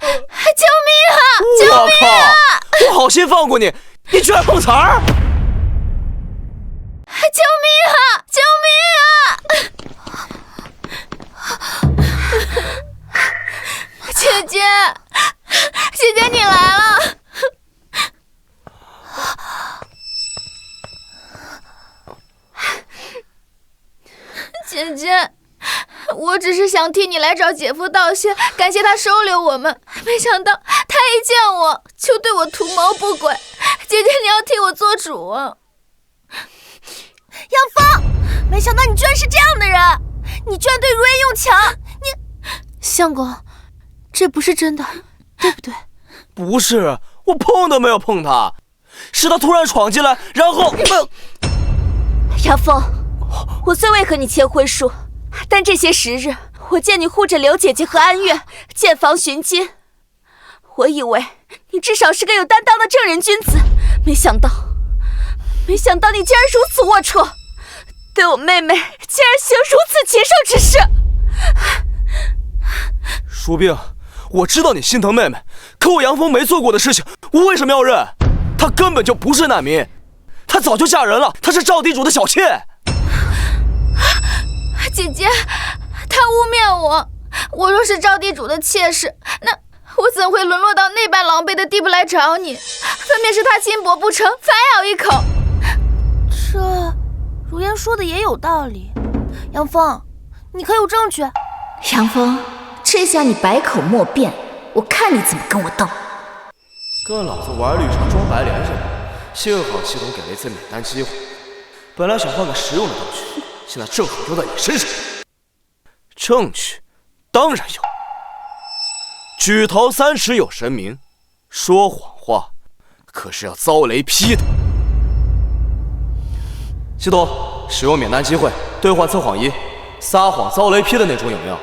救命啊！救命啊！我好心放过你，你居然碰瓷儿！救命啊！救命啊！姐姐，姐姐你来了！姐姐，我只是想替你来找姐夫道谢，感谢他收留我们，没想到他一见我就对我图谋不轨。姐姐，你要替我做主啊！杨峰，没想到你居然是这样的人，你居然对如烟用强，你……相公，这不是真的，对不对？不是，我碰都没有碰他，是他突然闯进来，然后……杨峰，我虽未和你签婚书，但这些时日，我见你护着刘姐姐和安月，建房寻亲，我以为你至少是个有担当的正人君子，没想到你竟然如此龌龊，对我妹妹竟然行如此禽兽之事。舒冰，我知道你心疼妹妹，可我杨峰没做过的事情，我为什么要认？她根本就不是难民，她早就嫁人了，她是赵地主的小妾。姐姐，他污蔑我，我若是赵地主的妾室，那我怎会沦落到那般狼狈的地步来找你？分明是他轻薄不成，反咬一口。这如烟说的也有道理，杨峰，你可有证据？杨峰，这下你百口莫辩，我看你怎么跟我斗。跟老子玩绿茶装白脸似的，幸好系统给了一次免单机会，本来想换个实用的道具，现在正好用在你身上。证据当然有，举头三尺有神明，说谎话可是要遭雷劈的。系统使用免单机会兑换测谎仪，撒谎遭雷劈的那种有没有？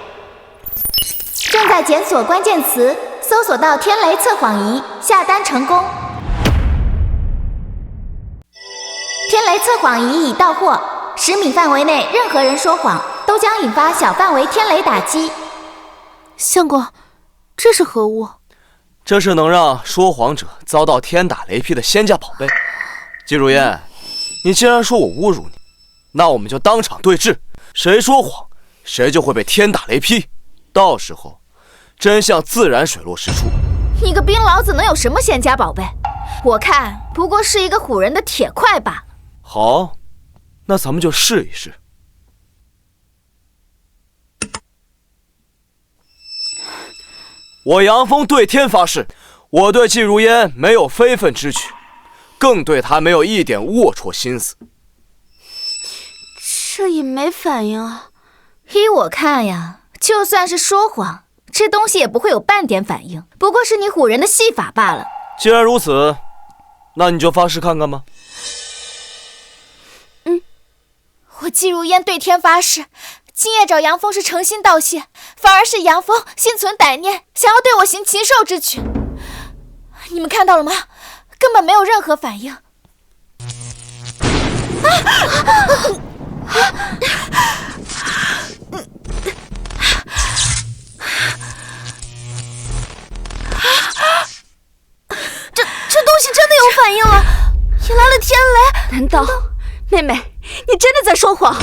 正在检索关键词搜索到天雷测谎仪，下单成功。天雷测谎仪已到货，10米范围内任何人说谎都将引发小范围天雷打击。相公，这是何物？这是能让说谎者遭到天打雷劈的仙家宝贝。季如烟，你既然说我侮辱你，那我们就当场对质，谁说谎，谁就会被天打雷劈。到时候，真相自然水落石出。你个冰老子能有什么仙家宝贝？我看不过是一个唬人的铁块吧。好，那咱们就试一试。我杨峰对天发誓，我对季如烟没有非分之举，更对她没有一点龌龊心思。这也没反应啊！依我看呀，就算是说谎，这东西也不会有半点反应，不过是你唬人的戏法罢了。既然如此，那你就发誓看看吧。我季如烟对天发誓，今夜找杨峰是诚心道谢，反而是杨峰心存歹念，想要对我行禽兽之举。你们看到了吗？根本没有任何反应。这东西真的有反应了，引来了天雷。难道，妹妹，你真的在说谎？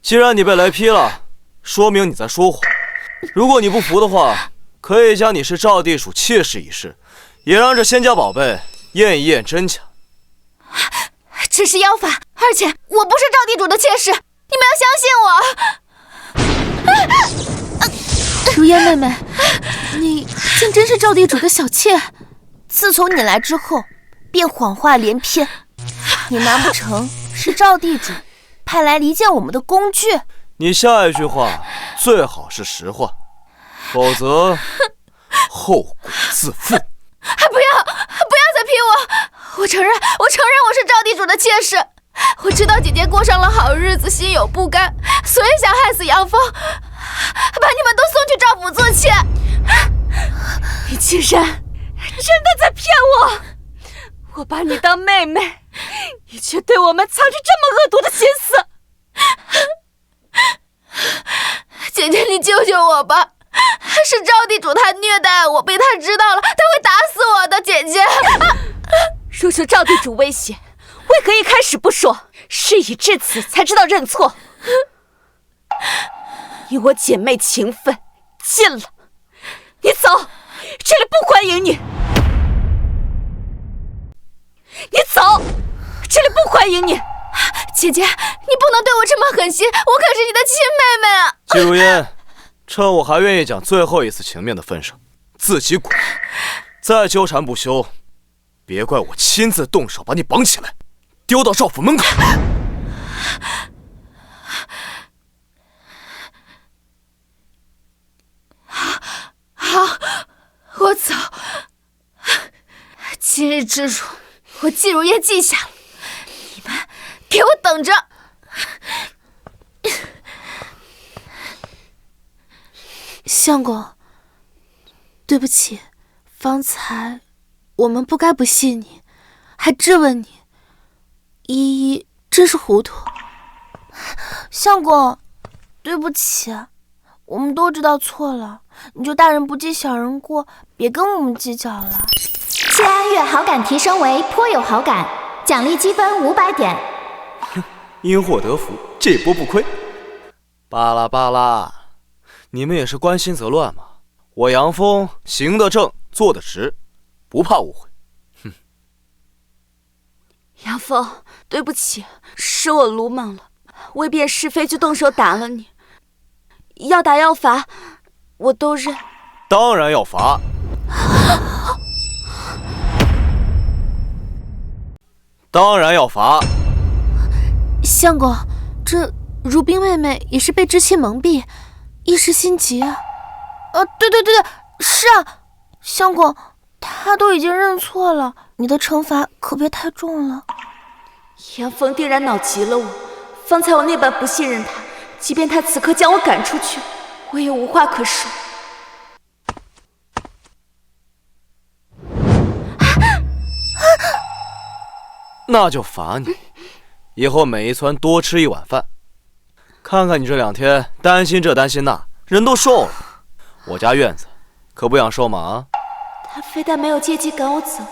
既然你被雷劈了，说明你在说谎。如果你不服的话，可以将你是赵地主切试一试，也让这仙家宝贝验一验真假。这是妖法，而且我不是赵地主的妾室，你们要相信我。如烟妹妹，你竟真是赵地主的小妾？自从你来之后，便谎话连篇。你难不成是赵地主派来离间我们的工具？你下一句话最好是实话，否则后果自负。不要再批我！我承认我是赵地主的妾室。我知道姐姐过上了好日子，心有不甘，所以想害死杨峰，把你们都送去赵府做妾。你竟然真的在骗我！我把你当妹妹，你却对我们藏着这么恶毒的心思。姐姐，你救救我吧！是赵地主他虐待我，被他知道了，他会打死我的。姐姐，若受赵地主威胁，为何一开始不说？事已至此才知道认错。你我姐妹情分尽了，你走，这里不欢迎你。你走，这里不欢迎你。姐姐，你不能对我这么狠心，我可是你的亲妹妹啊！季如烟，趁我还愿意讲最后一次情面的份上，自己滚！再纠缠不休，别怪我亲自动手把你绑起来，丢到赵府门口。好，我走。今日之辱，我季如烟记下了。你们给我等着！相公，对不起，方才我们不该不信你，还质问你，依依真是糊涂。相公，对不起，我们都知道错了，你就大人不计小人过，别跟我们计较了。谢安月好感提升为颇有好感，奖励积分500点。因祸得福，这波不亏。巴拉巴拉，你们也是关心则乱嘛。我杨峰行得正，坐得直，不怕误会。哼。杨峰，对不起，是我鲁莽了，为辨是非就动手打了你。要打要罚，我都认。当然要罚。当然要罚。相公，这如冰妹妹也是被知妻蒙蔽，一时心急啊。对，是啊，相公，他都已经认错了，你的惩罚可别太重了。杨峰定然恼急了我，方才我那般不信任他，即便他此刻将我赶出去，我也无话可说。那就罚你，以后每一村多吃1碗饭。看看你这2天担心这担心那，人都瘦了。我家院子可不养瘦马啊。他非但没有借机赶我走，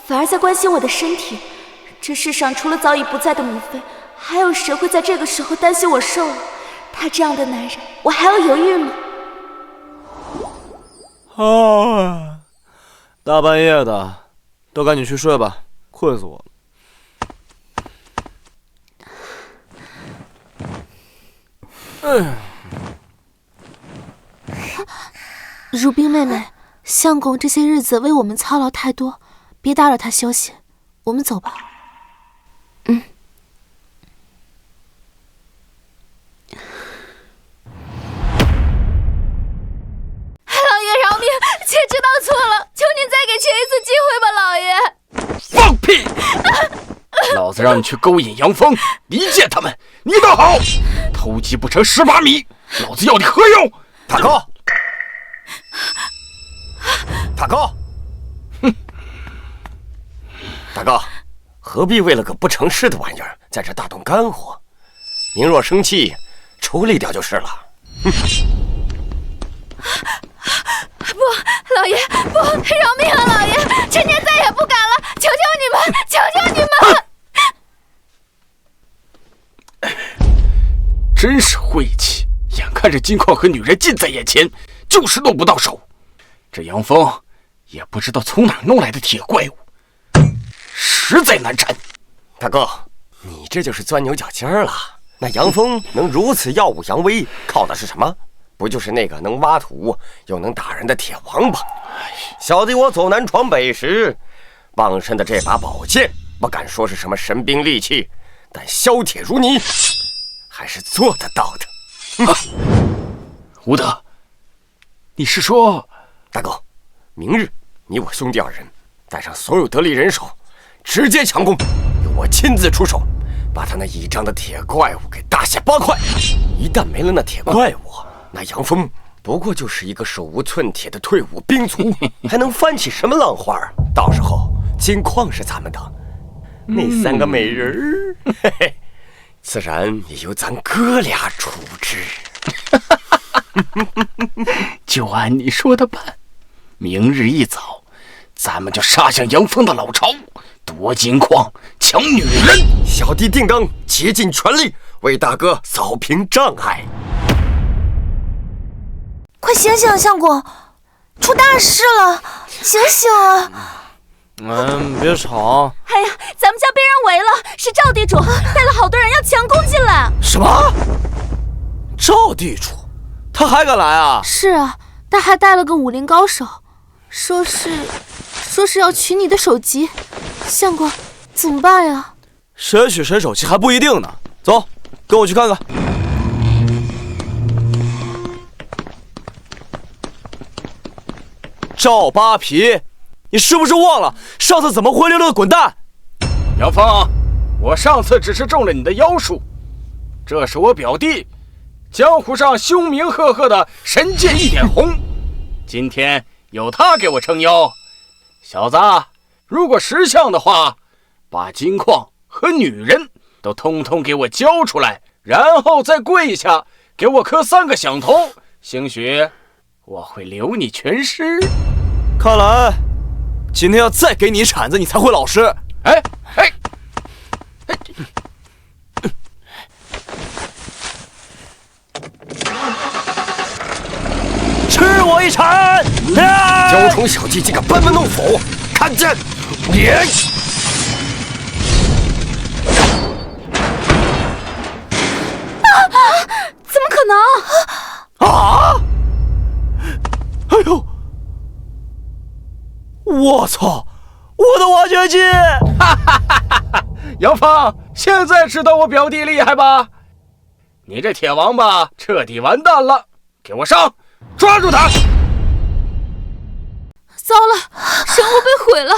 反而在关心我的身体。这世上除了早已不在的母妃，还有谁会在这个时候担心我瘦了？他这样的男人，我还要犹豫吗？啊，大半夜的，都赶紧去睡吧，困死我了。如冰妹妹，相公这些日子为我们操劳太多，别打扰他休息，我们走吧。老爷饶命，妾知道错了，求您再给妾一次机会吧，老爷。放屁！老子让你去勾引杨峰、离间他们，你倒好，偷鸡不成蚀把米，老子要你何用？大哥，大哥，哼，大哥，何必为了个不成事的玩意儿在这大动肝火？您若生气，处理掉就是了。哼。不，老爷，不，饶命啊，老爷！臣妾再也不敢了，求求你们，求求你们！真是晦气！眼看着金矿和女人近在眼前，就是弄不到手。这杨峰也不知道从哪弄来的铁怪物，实在难缠。大哥，你这就是钻牛角尖了。那杨峰能如此耀武扬威，靠的是什么？不就是那个能挖土又能打人的铁王八？小弟我走南闯北时，傍身的这把宝剑，不敢说是什么神兵利器，但削铁如泥，还是做得到的。吴德，你是说，大哥，明日你我兄弟2人带上所有得力人手，直接强攻，由我亲自出手，把他那倚仗的铁怪物给大卸8块。一旦没了那铁怪物，那杨峰不过就是一个手无寸铁的退伍兵卒，还能翻起什么浪花？到时候金矿是咱们的，那3个美人儿，嘿嘿，自然也由咱哥俩处置。就按你说的办。明日一早，咱们就杀向杨峰的老巢，夺金矿，抢女人。小弟定当竭尽全力为大哥扫平障碍。快醒醒，相公，出大事了！醒醒啊！别吵。哎呀，咱们家被人围了，是赵地主带了好多人要强攻进来。什么？赵地主，他还敢来啊？是啊，他还带了个武林高手，说是要取你的首级。相公，怎么办呀？谁取谁首级还不一定呢。走，跟我去看看。赵扒皮，你是不是忘了上次怎么灰溜溜的滚蛋？杨峰，我上次只是中了你的妖术，这是我表弟，江湖上凶名赫赫的神剑一点红，今天有他给我撑腰。小子，如果识相的话，把金矿和女人都通通给我交出来，然后再跪下给我磕3个响头，兴许我会留你全尸。看来今天要再给你一铲子，你才会老实。哎，吃我一铲！雕虫小技竟敢班门弄斧，看见！别！怎么可能？啊！哎呦！我操！我的挖掘机！杨峰，现在知道我表弟厉害吧？你这铁王八彻底完蛋了！给我上，抓住他！糟了，神物被毁了。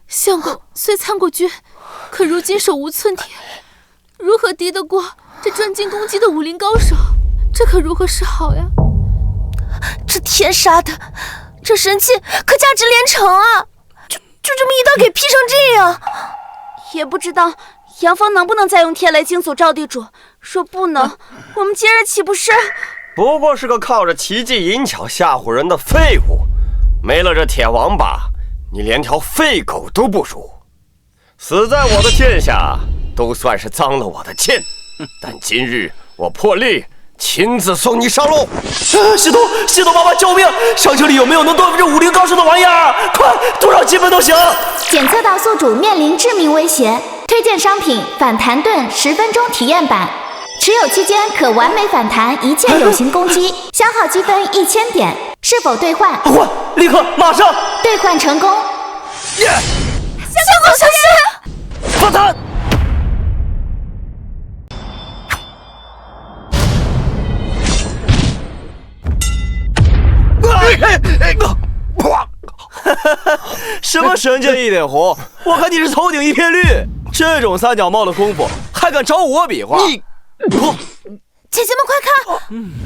相公虽参过军，可如今手无寸铁，如何敌得过这专精攻击的武林高手？这可如何是好呀？这天杀的，这神器可价值连城啊！就这么一刀给劈成这样，也不知道杨峰能不能再用天雷惊阻赵地主。若不能，我们今日岂不是……不过是个靠着奇技淫巧吓唬人的废物，没了这铁王八，你连条废狗都不如。死在我的剑下，都算是脏了我的剑。但今日我破例亲自送你上路。系统爸爸，救命！商城里有没有能对付这武林高手的玩意儿？快，多少积分都行。检测到宿主面临致命威胁，推荐商品反弹盾10分钟体验版，持有期间可完美反弹一切有形攻击，消耗积分1000点。是否兑换？换，立刻，马上！兑换成功。相公小心！反弹！什么神剑一点红？我看你是头顶一片绿。这种三脚猫的功夫，还敢找我比划？姐姐们快看，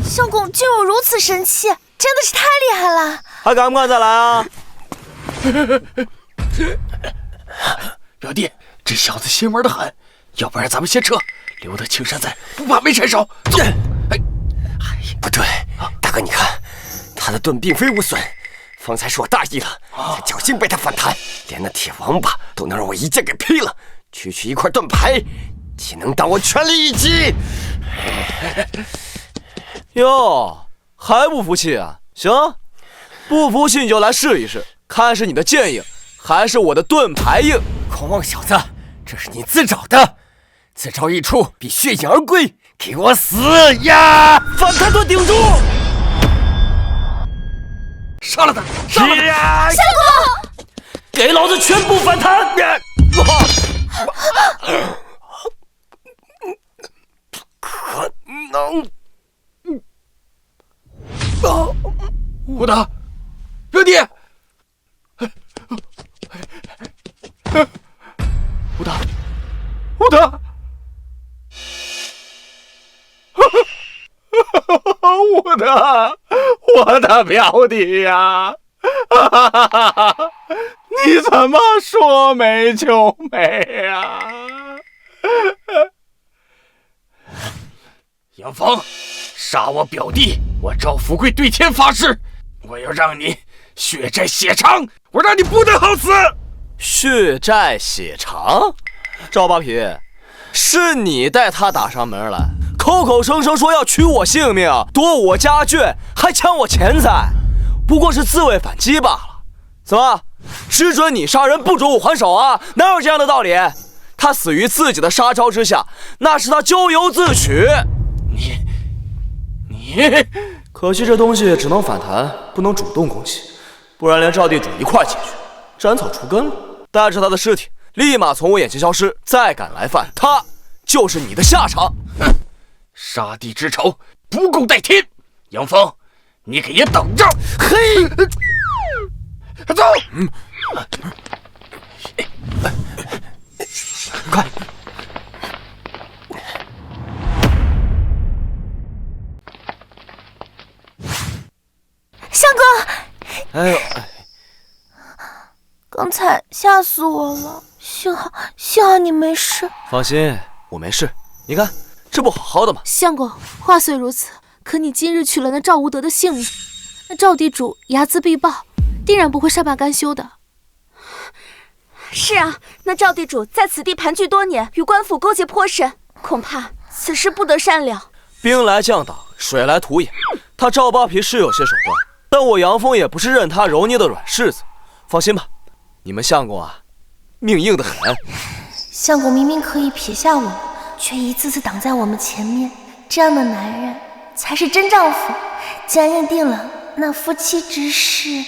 相公竟有如此神器，真的是太厉害了！还敢不敢再来啊？表弟，这小子心玩得很，要不然咱们先撤，留得青山在，不怕没柴烧。走。不对，大哥，你看，他的盾并非无损。方才是我大意了，才侥幸被他反弹，连那铁王八都能让我一剑给劈了。区区一块盾牌，岂能当我全力一击？哟，还不服气啊？行，不服气你就来试一试，看是你的剑硬，还是我的盾牌硬。狂妄小子，这是你自找的！此招一出，必血影而归，给我死呀！反弹盾顶住！杀了他！杀了他！相公，给老子全部反弹！可能……武大，表弟，武大，武大，武大，我的表弟呀！你怎么说没就没呀？杨峰，杀我表弟，我赵富贵对天发誓，我要让你血债血偿，我让你不得好死！血债血偿？赵八皮，是你带他打上门来，口口声声说要取我性命，夺我家眷，还抢我钱财，不过是自卫反击罢了。怎么，只准你杀人，不准我还手啊？哪有这样的道理？他死于自己的杀招之下，那是他咎由自取。你，可惜这东西只能反弹，不能主动攻击，不然连赵地主一块解决，斩草除根了。带着他的尸体立马从我眼前消失，再敢来犯，他就是你的下场。杀弟之仇，不共戴天。杨峰，你可也等着！嘿，走！快！相公，哎呦，刚才吓死我了，幸好你没事。放心，我没事。你看，这不好好的吗？相公，话虽如此，可你今日取了那赵无德的性命，那赵地主睚眦必报，定然不会善罢甘休的。是啊，那赵地主在此地盘踞多年，与官府勾结颇深，恐怕此事不得善了。兵来将挡，水来土掩，他赵八皮是有些手段，但我杨峰也不是任他揉捏的软柿子。放心吧，你们相公啊，命硬得很。相公明明可以撇下我们，却一次次挡在我们前面，这样的男人才是真丈夫。既然认定了那夫妻之事，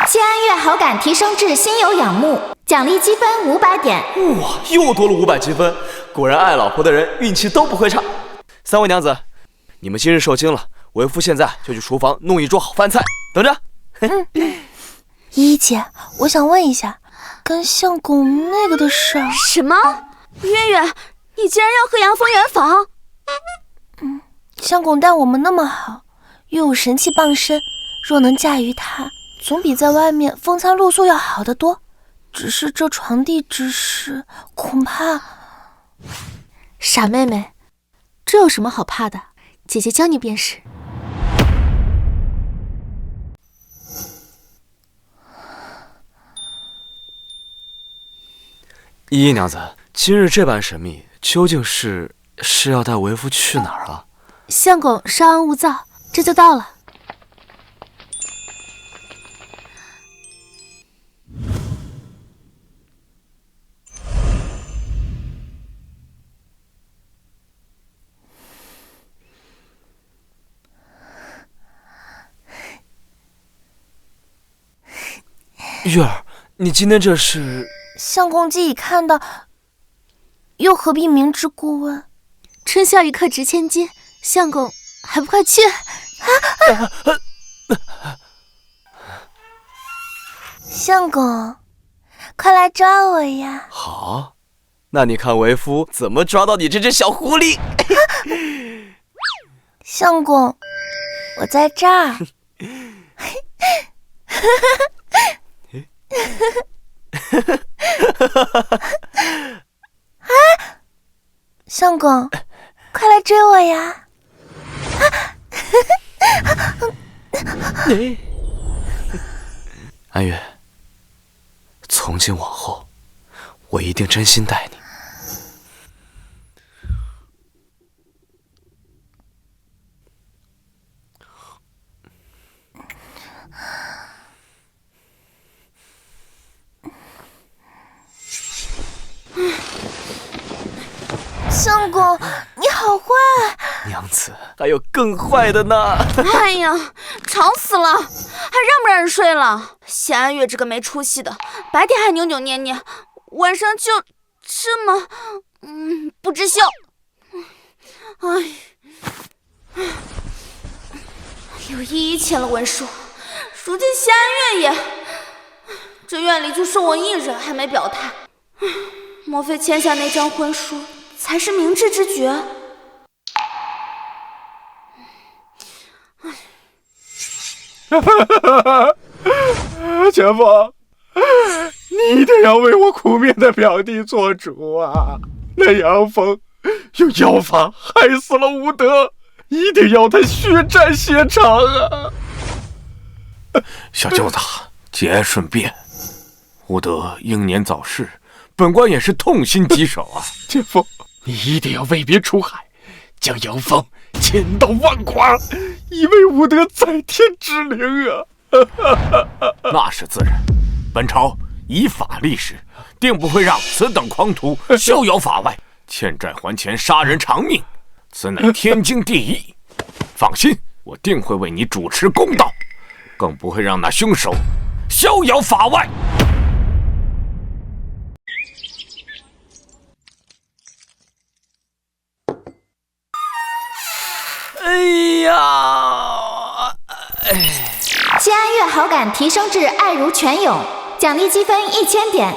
谢安月好感提升至心有仰慕，奖励积分500点。哇，又多了500积分，果然爱老婆的人运气都不会差。三位娘子，你们今日受惊了，为夫现在就去厨房弄一桌好饭菜，等着。依依姐，我想问一下，跟相公那个的事儿。什么？月月，你竟然要和杨峰圆房？相公待我们那么好，又有神器傍身，若能驾驭他，总比在外面风餐露宿要好得多。只是这传递之事，恐怕……傻妹妹，这有什么好怕的？姐姐教你便是。依依娘子，今日这般神秘，究竟是要带为夫去哪儿啊？相公稍安勿躁，这就到了。玉儿，你今天这是？相公既已看到，又何必明知故问？春宵一刻值千金，相公还不快去！相公，快来抓我呀！好，那你看为夫怎么抓到你这只小狐狸？相公，我在这儿。相公，快来追我呀！安月，从今往后，我一定真心待你。相公，你好坏！娘子，还有更坏的呢！哎呀，吵死了，还让不让人睡了？谢安月这个没出息的，白天还扭扭捏捏，晚上就这么……不知羞。哎，有依依签了文书，如今谢安月也……这院里就剩我一人还没表态，莫非签下那张婚书才是明智之举？前夫，你一定要为我苦命的表弟做主啊！那杨峰用妖法害死了吴德，一定要他血债血偿啊！小舅子，节哀顺变，吴德英年早逝，本官也是痛心疾首啊！前夫，你一定要为别出海，将杨峰千刀万剐，以为吴德在天之灵啊！那是自然，本朝以法立誓，定不会让此等狂徒逍遥法外，欠债还钱，杀人偿命，此乃天经地义。放心，我定会为你主持公道，更不会让那凶手逍遥法外。哎呀！谢安月好感提升至爱如泉涌，奖励积分1000点。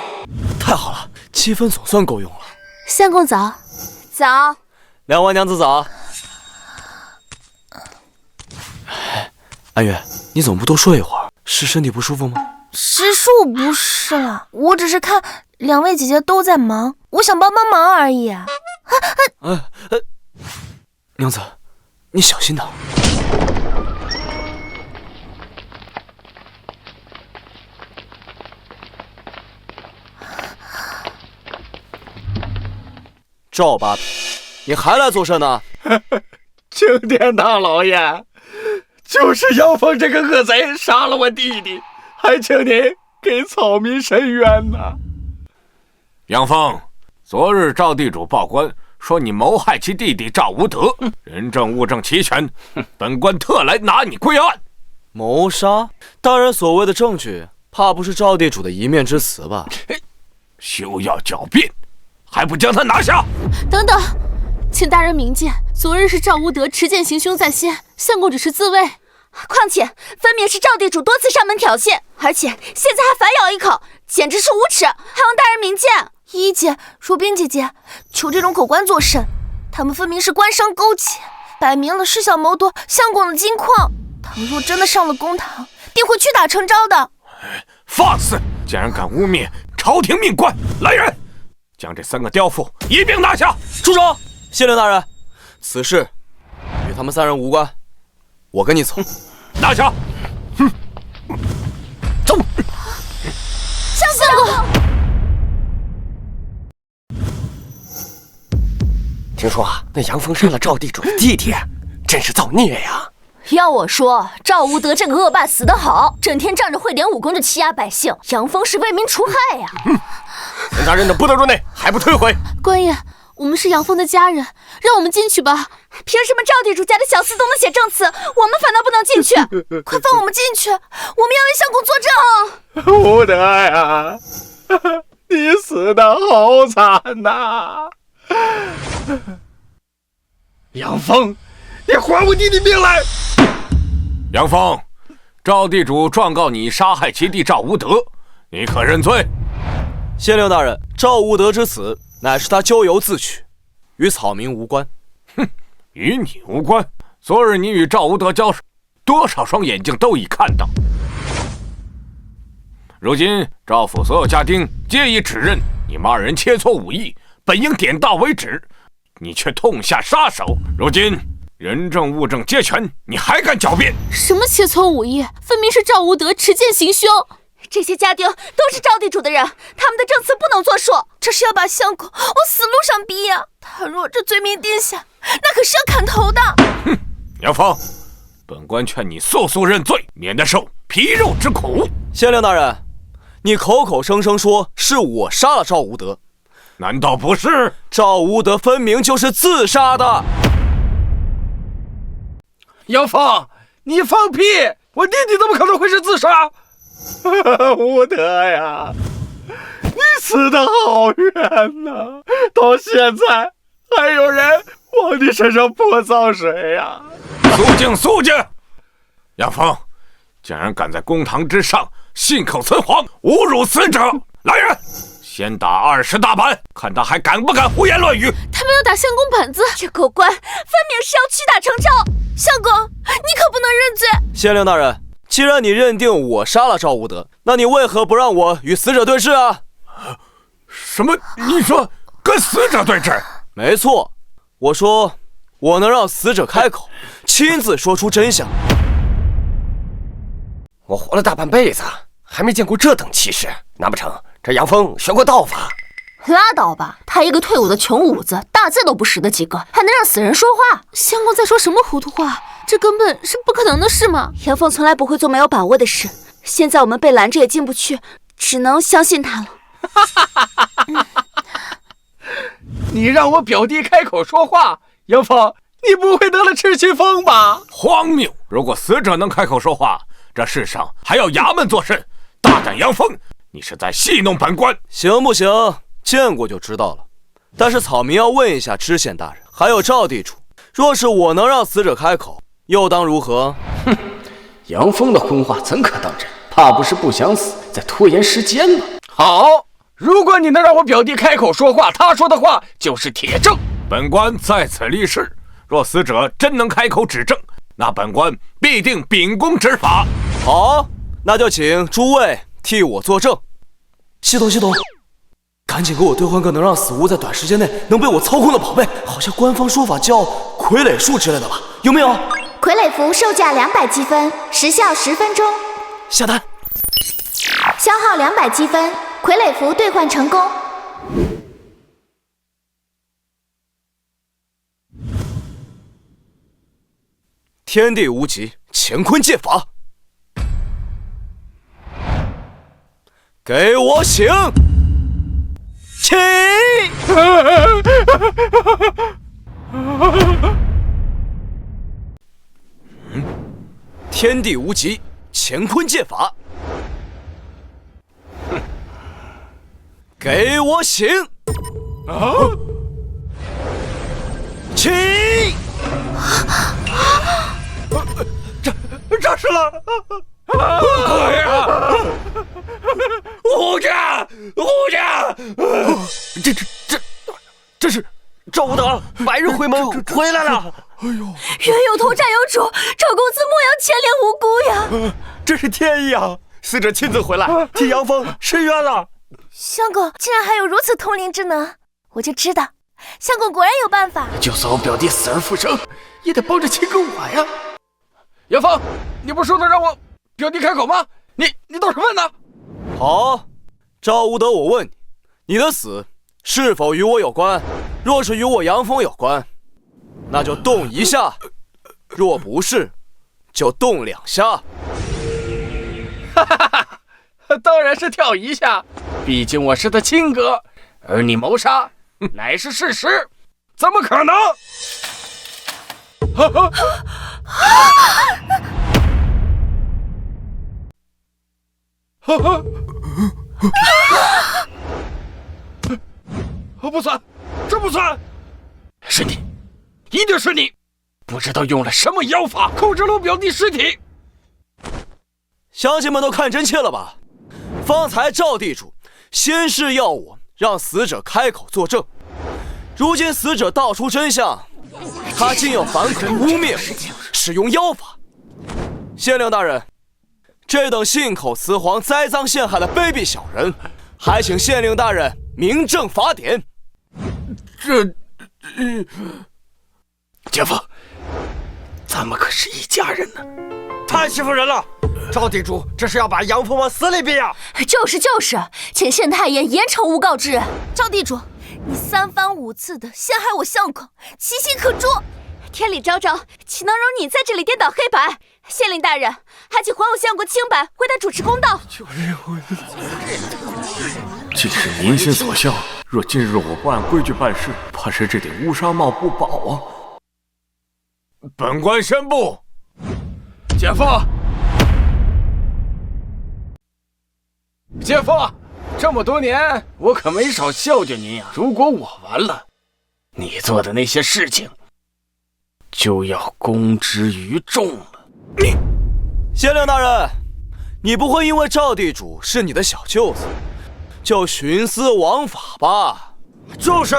太好了，积分总算够用了。相公早。早。两位娘子早。安月，你怎么不多说一会儿？是身体不舒服吗？谁说我不是了？我只是看两位姐姐都在忙，我想帮帮忙而已。娘子，你小心点。赵八皮，你还来作甚呢？青天大老爷，就是杨峰这个恶贼杀了我弟弟，还请您给草民伸冤呐！杨峰，昨日赵地主报官说你谋害其弟弟赵无德，人证物证齐全，本官特来拿你归案。谋杀？大人所谓的证据，怕不是赵地主的一面之词吧？休要狡辩，还不将他拿下！等等，请大人明鉴，昨日是赵无德持剑行凶在先，相公只是自卫。况且分明是赵地主多次上门挑衅，而且现在还反咬一口，简直是无耻，还望大人明鉴。依依姐、如冰姐姐，求这种口官作甚？他们分明是官商勾结，摆明了是想谋夺相公的金矿。倘若真的上了公堂，定会屈打成招的。放肆！竟然敢污蔑朝廷命官。来人，将这3个刁妇一并拿下。住手！县令大人，此事与他们3人无关，我跟你走。拿下！走！相公，听说啊，那杨峰杀了赵地主的弟弟，真是造孽呀！要我说，赵无德这个恶霸死得好，整天仗着会点武功就欺压百姓，杨峰是为民除害呀！陈大人等不得入内，还不退回！官爷，我们是杨峰的家人，让我们进去吧。凭什么赵地主家的小厮都能写证词，我们反倒不能进去？快放我们进去，我们要为相公作证。无德呀，你死得好惨呐！杨峰，你还我弟弟命来！杨峰，赵地主状告你杀害其弟赵无德，你可认罪？县令大人，赵无德之死乃是他咎由自取，与草民无关。哼，与你无关。昨日你与赵无德交手，多少双眼睛都已看到。如今赵府所有家丁皆已指认你们2人切磋武艺，本应点到为止，你却痛下杀手。如今人证物证皆全，你还敢狡辩？什么切磋武艺，分明是赵无德持剑行凶。这些家丁都是赵地主的人，他们的证词不能作数，这是要把相公往死路上逼呀！倘若这罪名定下，那可是要砍头的。哼，杨峰，本官劝你速速认罪，免得受皮肉之苦。县令大人，你口口声声说是我杀了赵无德，难道不是？赵无德分明就是自杀的。杨峰，你放屁！我弟弟怎么可能会是自杀？无德呀，你死得好冤呐！到现在还有人往你身上泼脏水呀！肃静，肃静！杨峰，竟然敢在公堂之上信口雌黄，侮辱死者！来人，先打20大板，看他还敢不敢胡言乱语！他没有打相公板子，这狗官分明是要屈打成招！相公，你可不能认罪！县令大人，既然你认定我杀了赵无德，那你为何不让我与死者对质啊？什么？你说跟死者对质？没错，我说我能让死者开口，亲自说出真相。我活了大半辈子，还没见过这等气势。难不成这杨峰学过道法？拉倒吧，他一个退伍的穷五子，大字都不识得几个，还能让死人说话？相公在说什么糊涂话？这根本是不可能的事嘛！杨峰从来不会做没有把握的事，现在我们被拦着也进不去，只能相信他了。你让我表弟开口说话，杨峰，你不会得了赤气风吧？荒谬！如果死者能开口说话，这世上还要衙门做甚？大胆杨峰，你是在戏弄本官！行不行？见过就知道了。但是草民要问一下知县大人，还有赵地主，若是我能让死者开口，又当如何？哼，杨峰的荤话怎可当真？怕不是不想死，在拖延时间吗？好，如果你能让我表弟开口说话，他说的话就是铁证。本官在此立誓，若死者真能开口指证，那本官必定秉公执法。好，那就请诸位替我作证。系统，赶紧给我兑换个能让死物在短时间内能被我操控的宝贝，好像官方说法叫傀儡术之类的吧？有没有？傀儡服售价200积分，时效10分钟。下单。消耗200积分，傀儡服兑换成功。天地无极，乾坤借法，给我醒！起！天地无极，乾坤借法，给我醒！起！这是了！胡家！这是赵无德白日回门回来了！冤有头债有主，赵公子莫要牵连无辜呀！这是天意啊！死者亲自回来替杨峰伸冤了。相公竟然还有如此通灵之能，我就知道相公果然有办法。就算我表弟死而复生，也得帮着亲哥我呀！杨峰，你不是说的让我表弟开口吗？你倒是问呢？好，赵无德，我问你，你的死是否与我有关？若是与我杨峰有关，那就动一下；若不是，就动2下。哈哈哈，当然是跳一下，毕竟我是他亲哥，而你谋杀乃是事实，怎么可能？不算，这不算，是你，一定是你，不知道用了什么妖法控制了我表弟尸体。乡亲们都看真切了吧？方才赵地主先是要我让死者开口作证，如今死者道出真相，他竟要反口污蔑我，使用妖法。县令大人，这等信口雌黄、栽赃陷害的卑鄙小人，还请县令大人明正法典。姐夫，咱们可是一家人呢！太欺负人了！赵地主这是要把杨峰往死里逼呀！就是，请县太爷严惩诬告之人。赵地主，你3番5次的陷害我相公，其心可诛。天理昭昭，岂能容你在这里颠倒黑白？县令大人，还请还我相公清白，为他主持公道。既是民心所向，若今日我不按规矩办事，怕是这顶乌纱帽不保啊！本官宣布，姐夫，姐夫，这么多年我可没少孝敬您呀。如果我完了，你做的那些事情就要公之于众了。县令大人，你不会因为赵地主是你的小舅子，就徇私枉法吧？就是，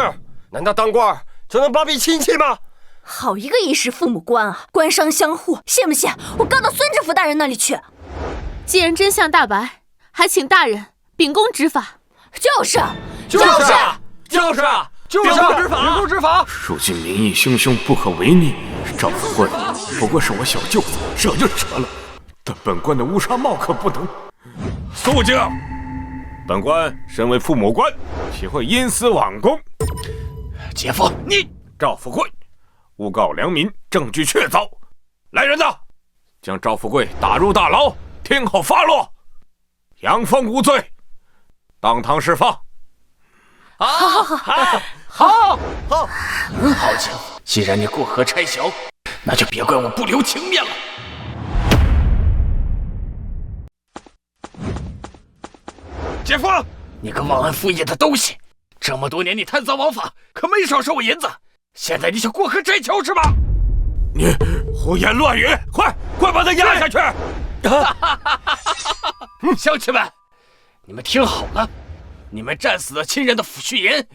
难道当官就能包庇亲戚吗？好一个衣食父母官啊，官商相护，信不信我告到孙知府大人那里去？既然真相大白，还请大人秉公执法。就是，秉公执法。如今民意汹汹，不可违逆。赵富贵不过是我小舅子，惹就惹了，但本官的乌纱帽可不能。肃静！本官身为父母官，岂会因私枉公？姐夫，你赵富贵诬告良民，证据确凿。来人呐，将赵富贵打入大牢，听候发落。杨峰无罪，当堂释放。好姐夫，既然你过河拆桥，那就别怪我不留情面了。姐夫，你个忘恩负义的东西！这么多年你贪赃枉法，可没少收我银子。现在你想过河拆桥是吧？你胡言乱语！快把他压下去！乡亲们，你们听好了，你们战死的亲人的抚恤银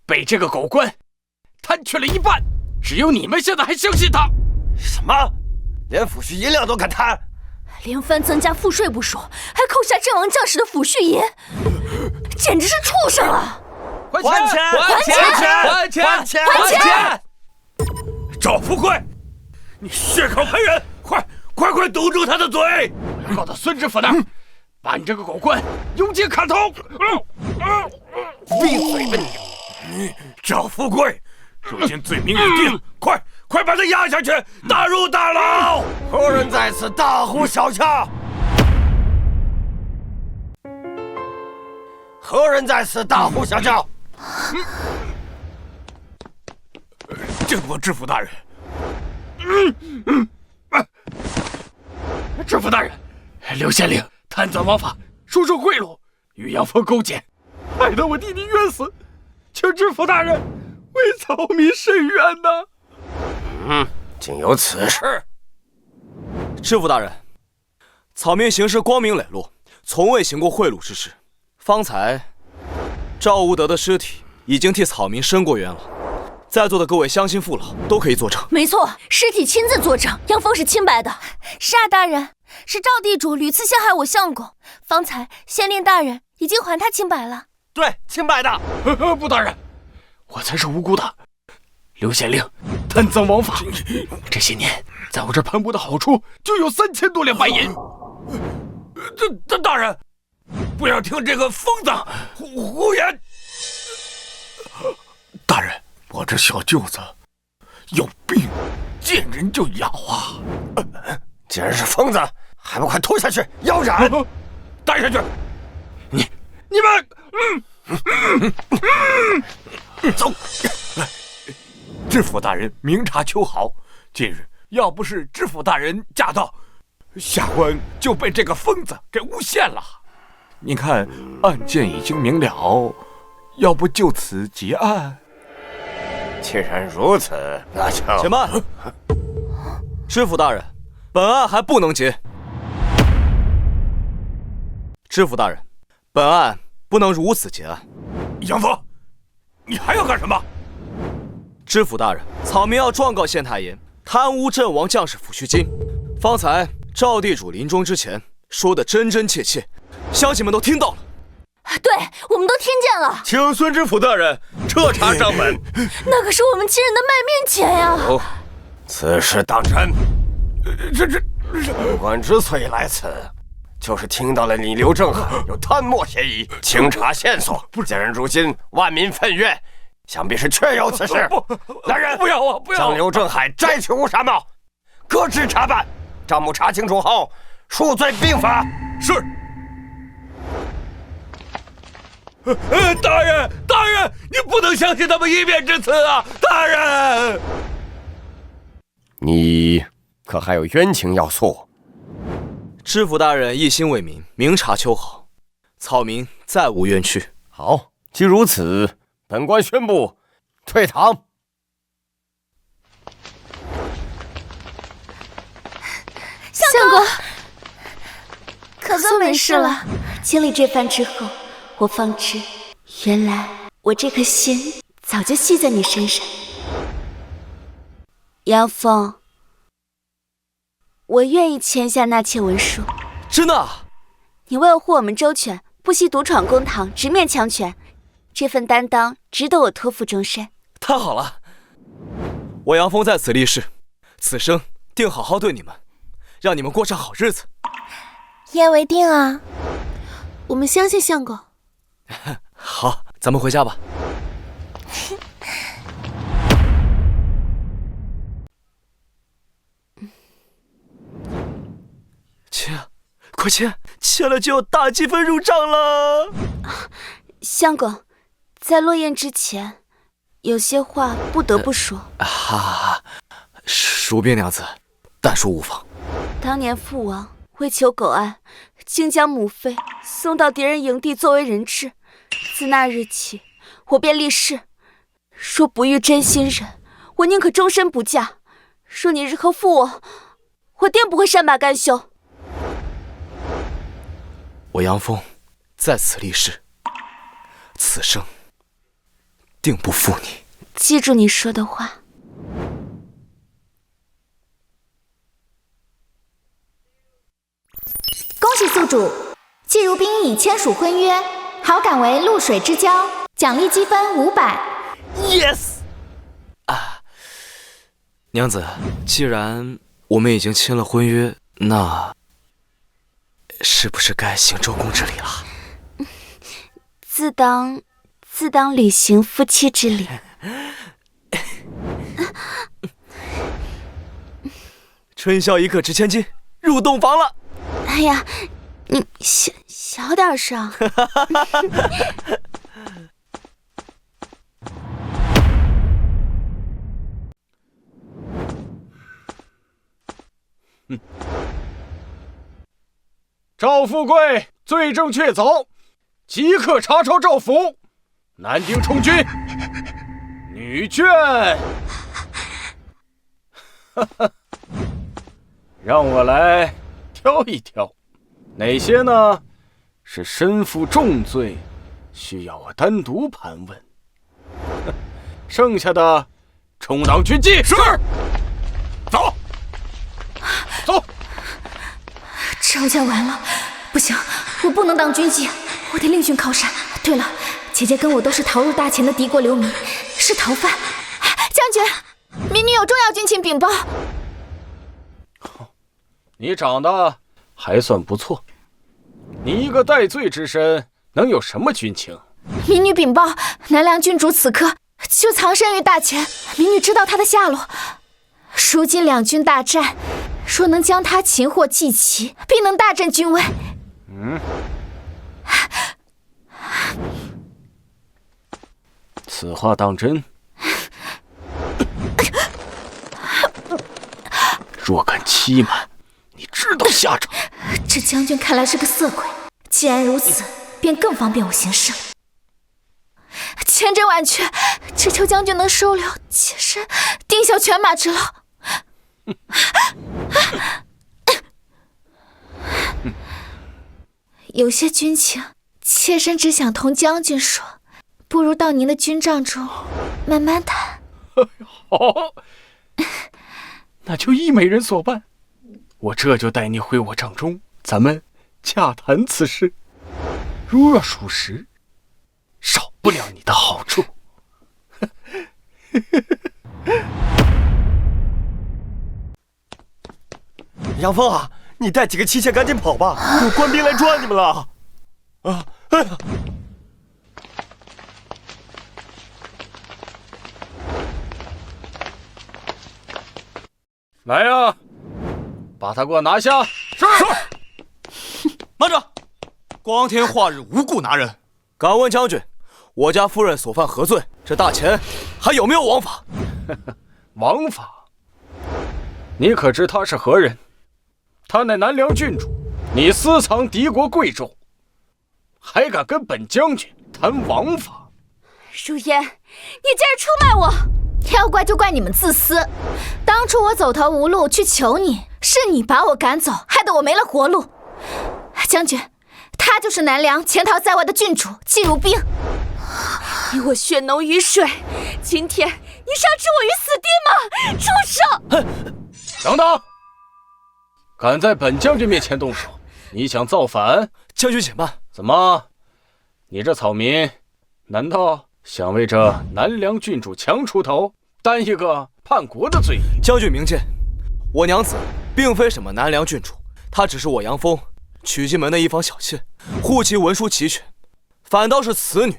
被这个狗官贪去了一半，只有你们现在还相信他。什么？连抚恤银两都敢贪？连番增加赋税不说，还扣下阵亡将士的抚恤银，简直是畜生啊！还钱！赵富贵，你血口喷人，快堵住他的嘴！我要告到孙知府那儿，把你这个狗官用剑砍头！闭嘴吧你！赵富贵，如今罪名已定，快把他压下去，打入大牢！何人在此大呼小叫？何人在此大呼小叫？正我知府大人。知府大人，刘县令贪赃枉法，收受贿赂，与杨峰勾结，害得我弟弟冤死，请知府大人为草民伸冤呐！竟有此事！知府大人，草民行事光明磊落，从未行过贿赂之事。方才赵无德的尸体已经替草民伸过冤了，在座的各位乡亲父老都可以作证。没错，尸体亲自作证，杨峰是清白的。是啊，大人，是赵地主屡次陷害我相公，方才县令大人已经还他清白了。对，清白的。不，大人，我才是无辜的。刘县令贪赃枉法，这些年在我这盘剥的好处就有3000多两白银。大人，不要听这个疯子胡言。大人，我这小舅子有病，见人就咬啊！既然是疯子，还不快拖下去腰斩！带下去！你们，走！知府大人明察秋毫，近日要不是知府大人驾到，下官就被这个疯子给诬陷了。您看，案件已经明了，要不就此结案？既然如此，那就且慢。知府大人，本案还不能结。知府大人，本案不能如此结案。杨峰，你还要干什么？知府大人，草民要状告县太爷贪污阵亡将士抚恤金。方才赵地主临终之前说的真真切切，乡亲们都听到了。对，我们都听见了。请孙知府大人彻查账本。那可是我们亲人的卖面钱呀！哦，此事当真？本官之所以来此，就是听到了你刘正海有贪墨嫌疑，清查线索。既然如今万民愤怨，想必是确有此事。来人，不要啊！不要！将刘正海摘去乌纱帽，革职查办。账目查清楚后，数罪并罚。是。大人，你不能相信他们一面之词啊！大人，你可还有冤情要诉？知府大人一心为民，明察秋毫，草民再无冤屈。好，既如此，本官宣布退堂。相公，可算没事了。经历这番之后，我方知，原来我这颗心早就系在你身上。杨峰，我愿意签下纳妾文书。真的？你为了护我们周全，不惜独闯公堂，直面强权，这份担当值得我托付终身。太好了，我杨峰在此立誓，此生定好好对你们，让你们过上好日子。一言为定啊！我们相信相公。好，咱们回家吧。签，快签！签了就有大积分入账了。相公，在落雁之前，有些话不得不说。蜀兵娘子，但说无妨。当年父王为求狗爱，竟将母妃送到敌人营地作为人质。自那日起，我便立誓，若不遇真心人，我宁可终身不嫁。若你日后负我，我定不会善罢甘休。我杨峰在此立誓，此生定不负你。记住你说的话。恭喜宿主，季如冰已签署婚约，好感为露水之交，奖励积分500。Yes！ 娘子，既然我们已经签了婚约，那是不是该行周公之礼了？自当履行夫妻之礼。春宵一刻值千金，入洞房了。哎呀，你小点声。赵富贵罪证确凿，即刻查抄赵府，南京充军。女眷，让我来挑一挑，哪些呢是身负重罪，需要我单独盘问。剩下的充当军纪。是。走。走。赵家完了，不行，我不能当军纪，我得另寻靠山。对了，姐姐跟我都是逃入大秦的敌国流民，是逃犯。将军，民女有重要军情禀报。你长得还算不错，你一个戴罪之身，能有什么军情？民女禀报，南梁郡主此刻就藏身于大前，民女知道他的下落。如今两军大战，若能将他擒获祭齐，必能大振军威。此话当真？若敢欺瞒，你知道下场。这将军看来是个色鬼，既然如此，便更方便我行事了。千真万确，只求将军能收留妾身，定效犬马之劳。有些军情，妾身只想同将军说，不如到您的军帐中慢慢谈。好，那就依美人所办，我这就带你回我帐中，咱们洽谈此事。如若属实，少不了你的好处。杨峰啊，你带几个妻妾赶紧跑吧，有官兵来抓你们了！啊，哎呀！来呀，把他给我拿下！是。慢着，光天化日无故拿人，敢问将军，我家夫人所犯何罪？这大钱还有没有王法？王法？你可知他是何人？他乃南梁郡主，你私藏敌国贵胄，还敢跟本将军谈王法？如烟，你竟然出卖我！要怪就怪你们自私。当初我走投无路去求你，是你把我赶走，害得我没了活路。将军，他就是南梁潜逃在外的郡主季如冰。你我血浓于水，今天你是要置我于死地吗？畜生！等等！敢在本将军面前动手，你想造反？将军且慢。怎么，你这草民，难道想为这南梁郡主强出头，担一个叛国的罪名？将军明鉴，我娘子并非什么南梁郡主，她只是我杨峰娶进门的一房小妾，户籍文书齐全。反倒是此女，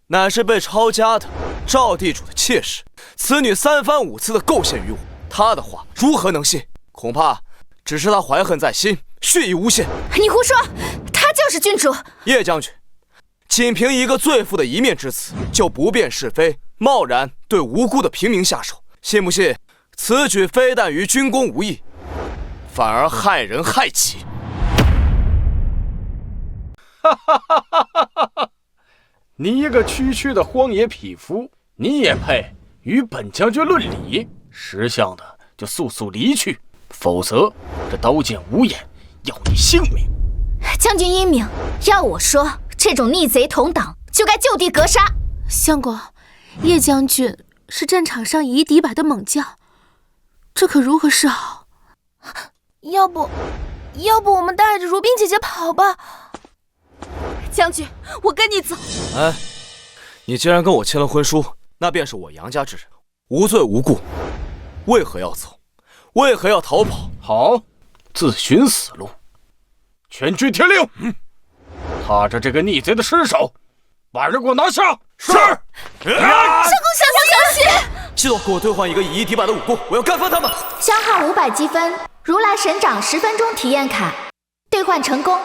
乃是被抄家的赵地主的妾室。此女3番5次的构陷于我，她的话如何能信？恐怕只是她怀恨在心，蓄意诬陷。你胡说，她就是郡主。叶将军，仅凭一个罪妇的一面之词，就不辨是非，贸然对无辜的平民下手，信不信此举非但于军功无益，反而害人害己？你一个区区的荒野匹夫，你也配与本将军论理？识相的就速速离去，否则这刀剑无眼，要你性命！将军英明，要我说，这种逆贼同党就该就地格杀。相公，叶将军是战场上以一敌百的猛将，这可如何是好？要不我们带着如冰姐姐跑吧。将军，我跟你走。哎，你既然跟我签了婚书，那便是我杨家之人，无罪无故，为何要走？为何要逃跑？好，自寻死路！全军听令，踏着这个逆贼的尸首，把人给我拿下！是。相公，小心！季总，给我兑换一个以一敌百的武功，我要干翻他们！消耗500积分，如来神掌10分钟体验卡，兑换成功。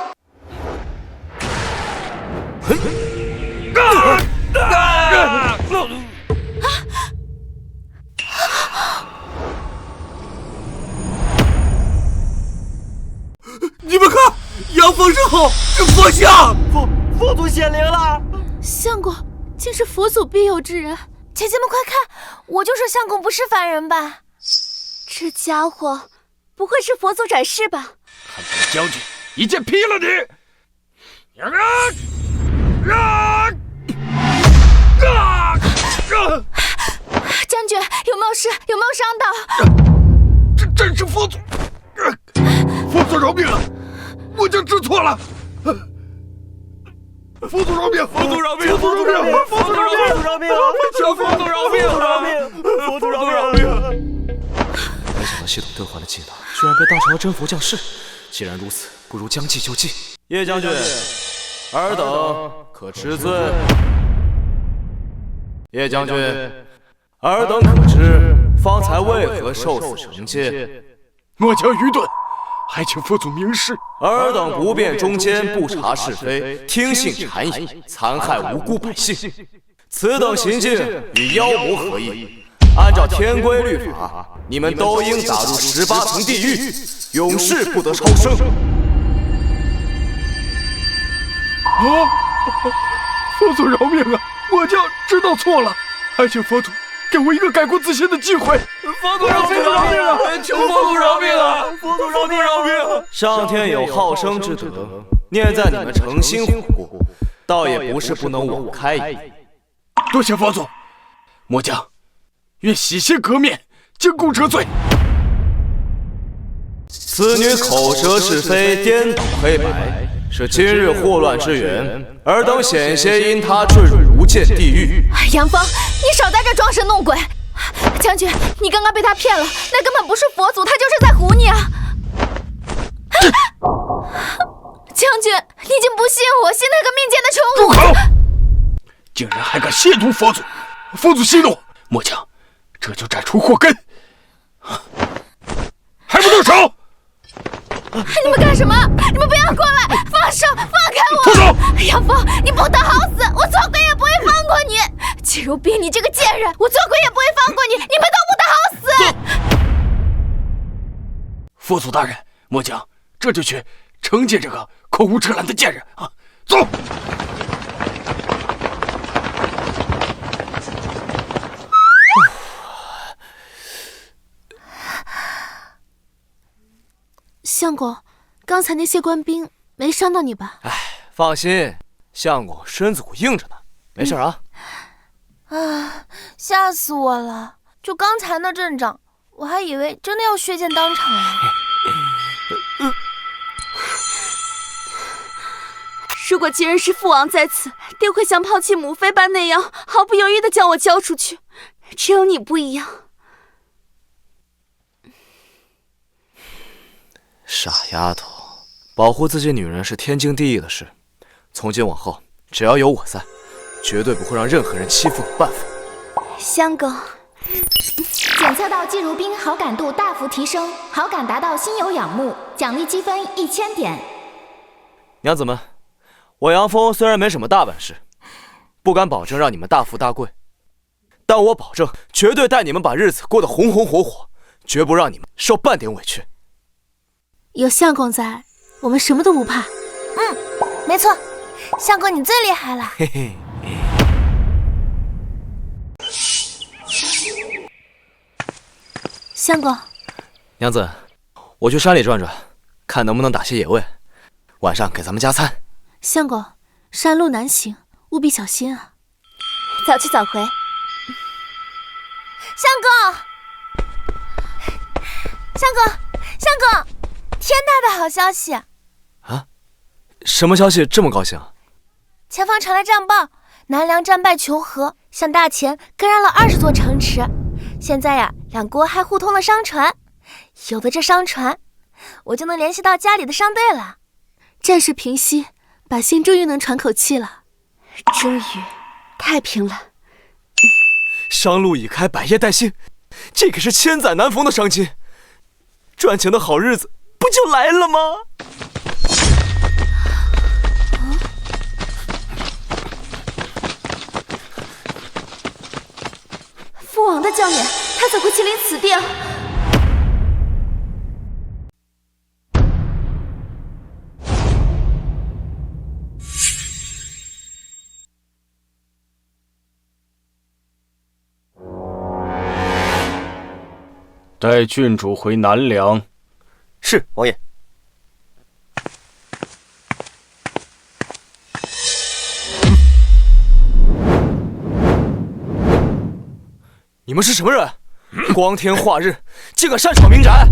你们看，杨峰身后是佛像，佛祖显灵了！相公竟是佛祖庇佑之人。姐姐们快看，我就说相公不是凡人吧？这家伙不会是佛祖转世吧？看本将军一剑劈了你！将军有没有事？有没有伤到？这真是佛祖！佛祖饶命啊！我就知错了。佛祖饶命！佛祖饶命！佛祖饶命！佛祖饶命！佛祖饶命！求佛祖饶命！佛祖饶命！没想到系统兑换的技能居然被当成了真佛降世。既然如此，不如将计就计。叶将军，尔等可知罪？叶将军，尔等可知方才为何受此惩戒？末将愚钝，还请佛祖明示。尔等不辨忠奸，不察是非，听信谗言，残害无辜百姓，此等行径与妖魔合异。按照天规律法，你们都应打入18层地狱，永世不得超生。佛祖饶命啊！末将知道错了，还请佛祖给我一个改过自新的机会。佛祖饶命啊！求佛祖饶命啊！佛祖饶命！上天有好生之德，念在你们诚心悔过，倒也不是不能网开一役。多谢佛祖，末将愿洗心革面，将功折罪。此女口舌是非，颠倒黑白，是今日祸乱之源，尔等险些因她坠入无间地狱。杨峰，你少在这装神弄鬼！将军，你刚刚被他骗了，那根本不是佛祖，他就是在唬你啊！将军，你已经不信我，信那个命贱的丑住口！竟然还敢亵渎佛祖！佛祖息怒，末将这就斩除祸根！还不动手！你们干什么？你们不要过来！放手！放开我！住手！杨峰，你不得好死！我做鬼也不会放过你！季如冰，你这个贱人！我做鬼也不会放过你！你们都不得好死！佛祖大人，末将这就去惩戒这个口无遮拦的贱人啊！走！相公，刚才那些官兵没伤到你吧？放心，相公身子骨硬着呢，没事啊。吓死我了！就刚才那阵仗，我还以为真的要血溅当场了。如果既然是父王在此，定会像抛弃母妃般那样，毫不犹豫地将我交出去。只有你不一样。傻丫头，保护自己女人是天经地义的事。从今往后，只要有我在，绝对不会让任何人欺负我半分。相公，检测到季如冰好感度大幅提升，好感达到心有仰慕，奖励积分1000点。娘子们，我杨峰虽然没什么大本事，不敢保证让你们大富大贵，但我保证绝对带你们把日子过得红红火火，绝不让你们受半点委屈。有相公在，我们什么都不怕。没错，相公你最厉害了。嘿嘿。相公，娘子，我去山里转转，看能不能打些野味，晚上给咱们加餐。相公，山路难行，务必小心啊。早去早回。相公，天大的好消息！啊？什么消息这么高兴？前方传来战报，南梁战败求和，向大前割让了20座城池。现在呀，两国还互通了商船，有了这商船，我就能联系到家里的商队了。战事平息，百姓终于能喘口气了。终于，太平了。商路已开，百业待兴，这可是千载难逢的商机，赚钱的好日子不就来了吗？父王的教辇，他怎会亲临此地啊？带郡主回南梁。是，王爷。你们是什么人？光天化日，竟敢擅闯民宅！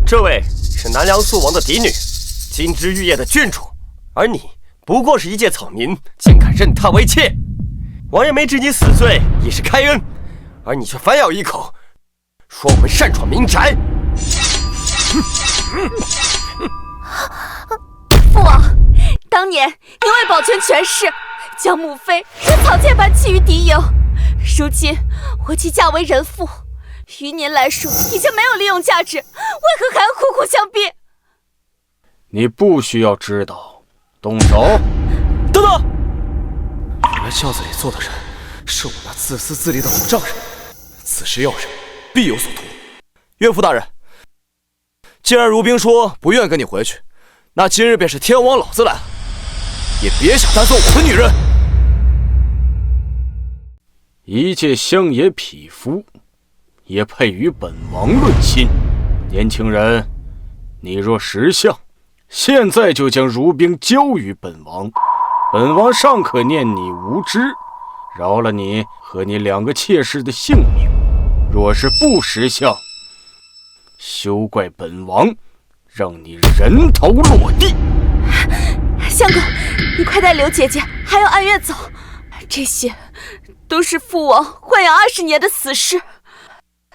这位是南梁肃王的嫡女，金枝玉叶的郡主，而你不过是一介草民，竟敢认她为妾！王爷没治你死罪，以示开恩，而你却反咬一口，说我们擅闯民宅。父王，当年您为保全权势，将母妃如草芥般弃于敌营，如今我既嫁为人妇，于您来说已经没有利用价值，为何还要苦苦相逼？你不需要知道，动手！等等！原来轿子里坐的人是我那自私自利的老丈人，此时要人必有所图。岳父大人，既然如冰说不愿跟你回去，那今日便是天王老子来了，也别想单送我的女人。一介乡野匹夫，也配与本王论亲？年轻人，你若识相，现在就将如冰交于本王，本王尚可念你无知，饶了你和你2个妾室的性命。若是不识相，休怪本王让你人头落地。相公，你快带刘姐姐还有暗月走，这些都是父王豢养20年的死士，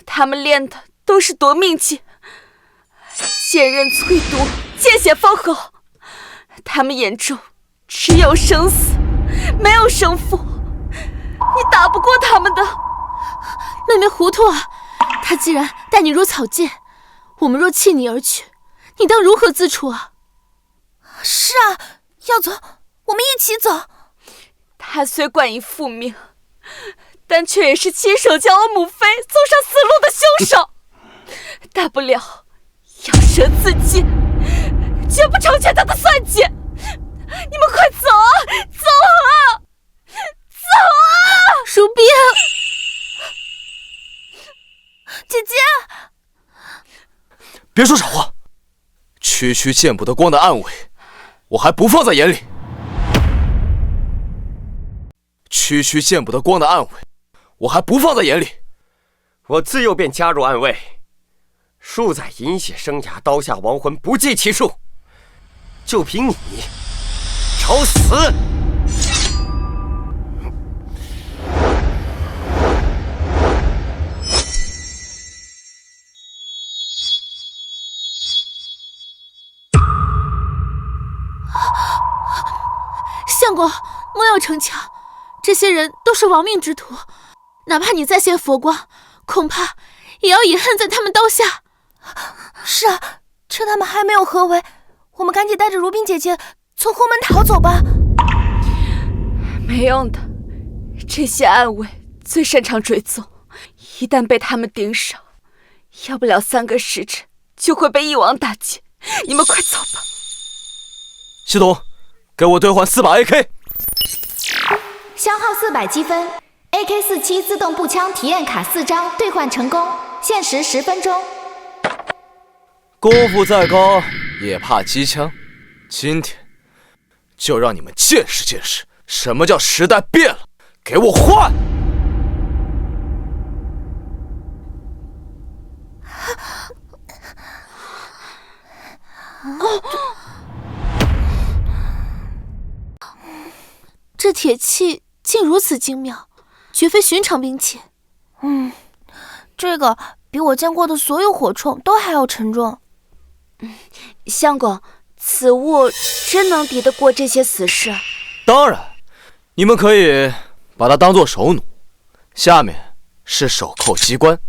他们练的都是夺命技，剑刃淬毒，见血封喉，他们眼中只有生死，没有胜负，你打不过他们的。妹妹糊涂啊！他既然待你如草芥，我们若弃你而去，你当如何自处啊？是啊，要走，我们一起走。他虽冠以父命，但却也是亲手将我母妃送上死路的凶手，大不了咬舌自尽，绝不成全他的算计。你们快走啊，走啊，走啊！如冰，姐姐，别说傻话，区区见不得光的暗卫，我还不放在眼里。区区见不得光的暗卫，我还不放在眼里。我自幼便加入暗卫，数载饮血生涯，刀下亡魂不计其数，就凭你找死！相公，莫要逞强，这些人都是亡命之徒，哪怕你再现佛光，恐怕也要饮恨在他们刀下。是啊，趁他们还没有合围，我们赶紧带着如冰姐姐从后门逃走吧。没用的，这些暗卫最擅长追踪，一旦被他们盯上，要不了3个时辰就会被一网打尽。你们快走吧。系统，给我兑换4把 AK。消耗400积分 ，AK47 自动步枪体验卡4张兑换成功，限时10分钟。功夫再高也怕机枪，今天就让你们见识见识什么叫时代变了，给我换！这铁器竟如此精妙，绝非寻常兵器。这个比我见过的所有火铳都还要沉重。相公，此物真能敌得过这些死士？当然，你们可以把它当作手弩，下面是手扣机关，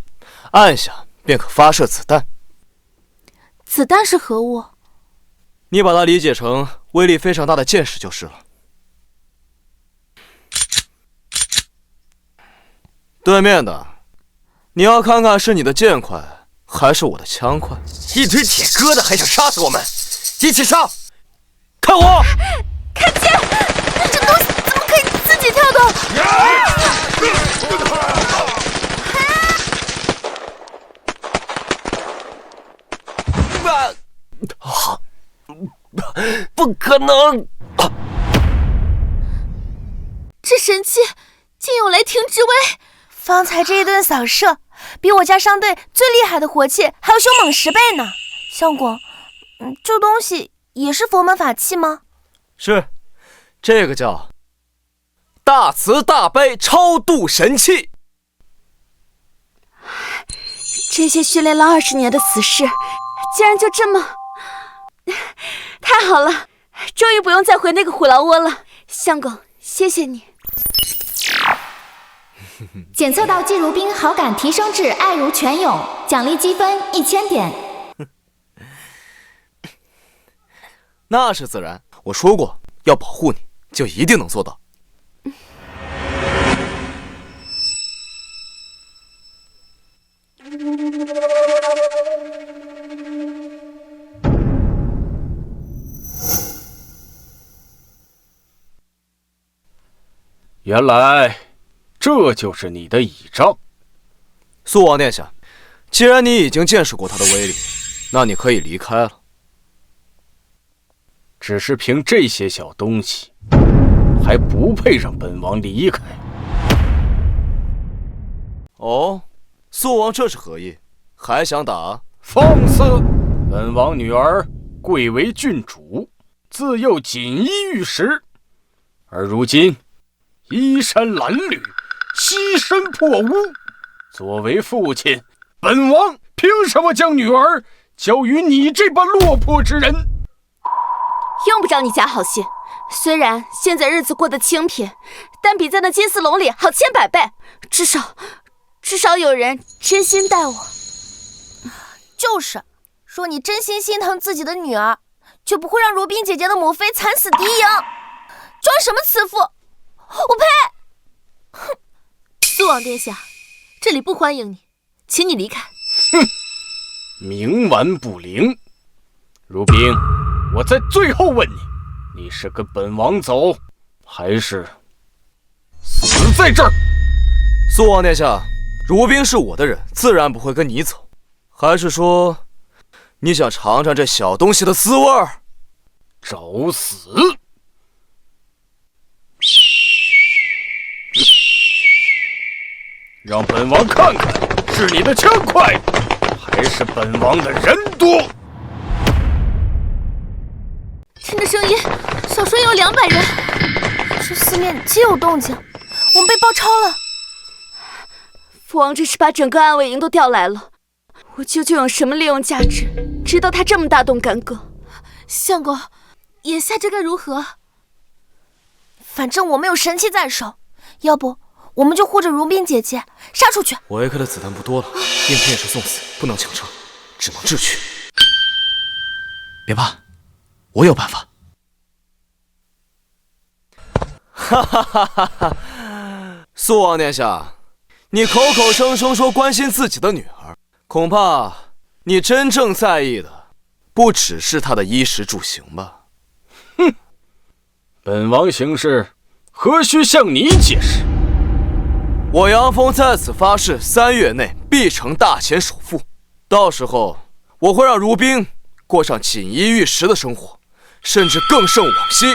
按下便可发射子弹。子弹是何物？你把它理解成威力非常大的箭矢就是了。对面的，你要看看是你的剑快还是我的枪快？一堆铁疙瘩还想杀死我们！一起上！看我！看见！这东西怎么可以自己跳动？不可能！这神器竟有雷霆之威！方才这一顿扫射，比我家商队最厉害的火器还要凶猛10倍呢。相公，这东西也是佛门法器吗？是，这个叫大慈大悲超度神器。这些训练了20年的死士，竟然就这么……太好了，终于不用再回那个虎牢窝了。相公，谢谢你。检测到季如冰好感提升至爱如泉涌，奖励积分1000点。那是自然，我说过要保护你，就一定能做到。原来这就是你的倚仗。肃王殿下，既然你已经见识过他的威力，那你可以离开了。只是凭这些小东西，还不配让本王离开。哦，肃王这是何意？还想打？放肆！本王女儿贵为郡主，自幼锦衣玉食，而如今衣衫褴褛，栖身破屋。作为父亲，本王凭什么将女儿交于你这般落魄之人？用不着你假好心，虽然现在日子过得清贫，但比在那金丝笼里好千百倍。至少有人真心待我。就是说你真心心疼自己的女儿，就不会让如冰姐姐的母妃惨死敌营。装什么慈父？我呸！哼！肃王殿下，这里不欢迎你，请你离开。哼！冥顽不灵。如冰，我在最后问你，你是跟本王走，还是死在这儿？肃王殿下，如冰是我的人，自然不会跟你走。还是说，你想尝尝这小东西的滋味儿？找死！让本王看看，是你的枪快，还是本王的人多？听着声音，少说也有200人。这四面皆有动静，我们被包抄了。父王这是把整个暗卫营都调来了，我究竟有什么利用价值，值得他这么大动干戈？相公，眼下这该如何？反正我们有神器在手，要不我们就护着如冰姐姐杀出去。我 AK 的子弹不多了，应聘也是送死，不能强撤，只能智取。别怕，我有办法。哈哈哈哈哈！肃王殿下，你口口声声说关心自己的女儿，恐怕你真正在意的不只是她的衣食住行吧？哼！本王行事何须向你解释？我杨峰在此发誓，3月内必成大前首富。到时候，我会让如冰过上锦衣玉食的生活，甚至更胜往昔。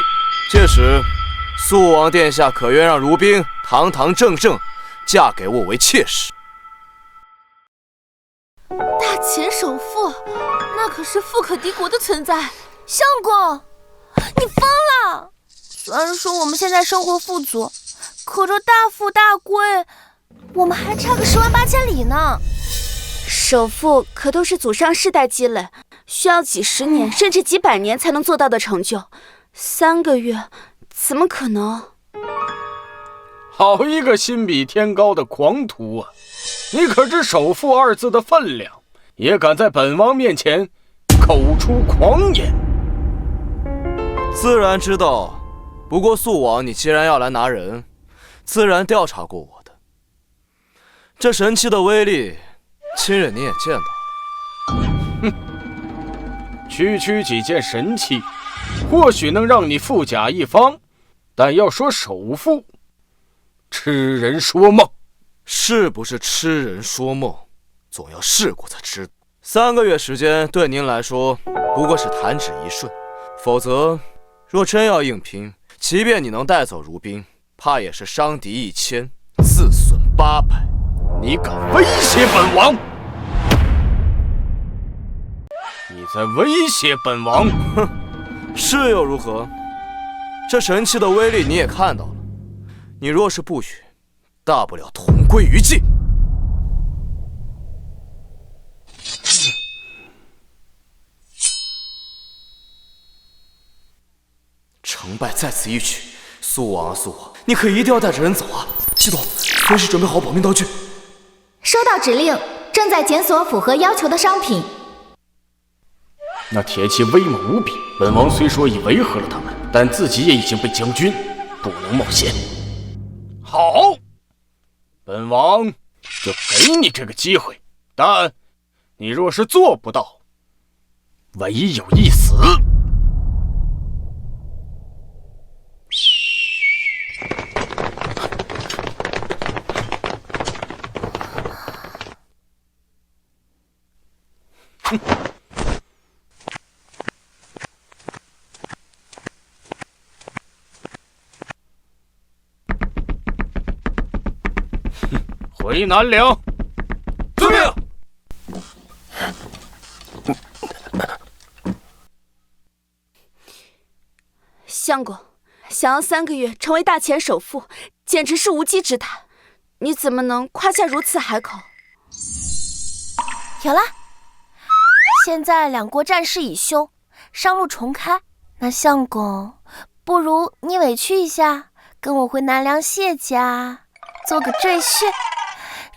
届时，肃王殿下可愿让如冰堂堂正正嫁给我为妾室？大前首富，那可是富可敌国的存在。相公，你疯了！虽然说我们现在生活富足，可这大富大贵，我们还差个10万8千里呢。首富可都是祖上世代积累，需要几十年甚至几百年才能做到的成就。3个月，怎么可能？好一个心比天高的狂徒啊！你可知首富2字的分量，也敢在本王面前口出狂言？自然知道，不过肃王，你既然要来拿人，自然调查过我的。这神器的威力，亲人你也见到了。哼，区区几件神器，或许能让你富甲一方，但要说首富，痴人说梦。是不是痴人说梦，总要试过才知道。3个月时间对您来说不过是弹指一瞬，否则若真要硬拼，即便你能带走如冰，怕也是伤敌1000，自损800。你敢威胁本王？你在威胁本王？哼，是又如何？这神器的威力你也看到了，你若是不许，大不了同归于尽。成败在此一举，苏王啊苏王，你可一定要带着人走啊！系统，随时准备好保命道具。收到指令，正在检索符合要求的商品。那铁骑威猛无比，本王虽说已维和了他们，但自己也已经被将军，不能冒险。好，本王就给你这个机会，但你若是做不到，唯有一死。回南梁。遵命。相公，想要3个月成为大前首富，简直是无稽之谈。你怎么能夸下如此海口？有了，现在两国战事已休，商路重开。那相公，不如你委屈一下，跟我回南梁谢家，做个赘婿。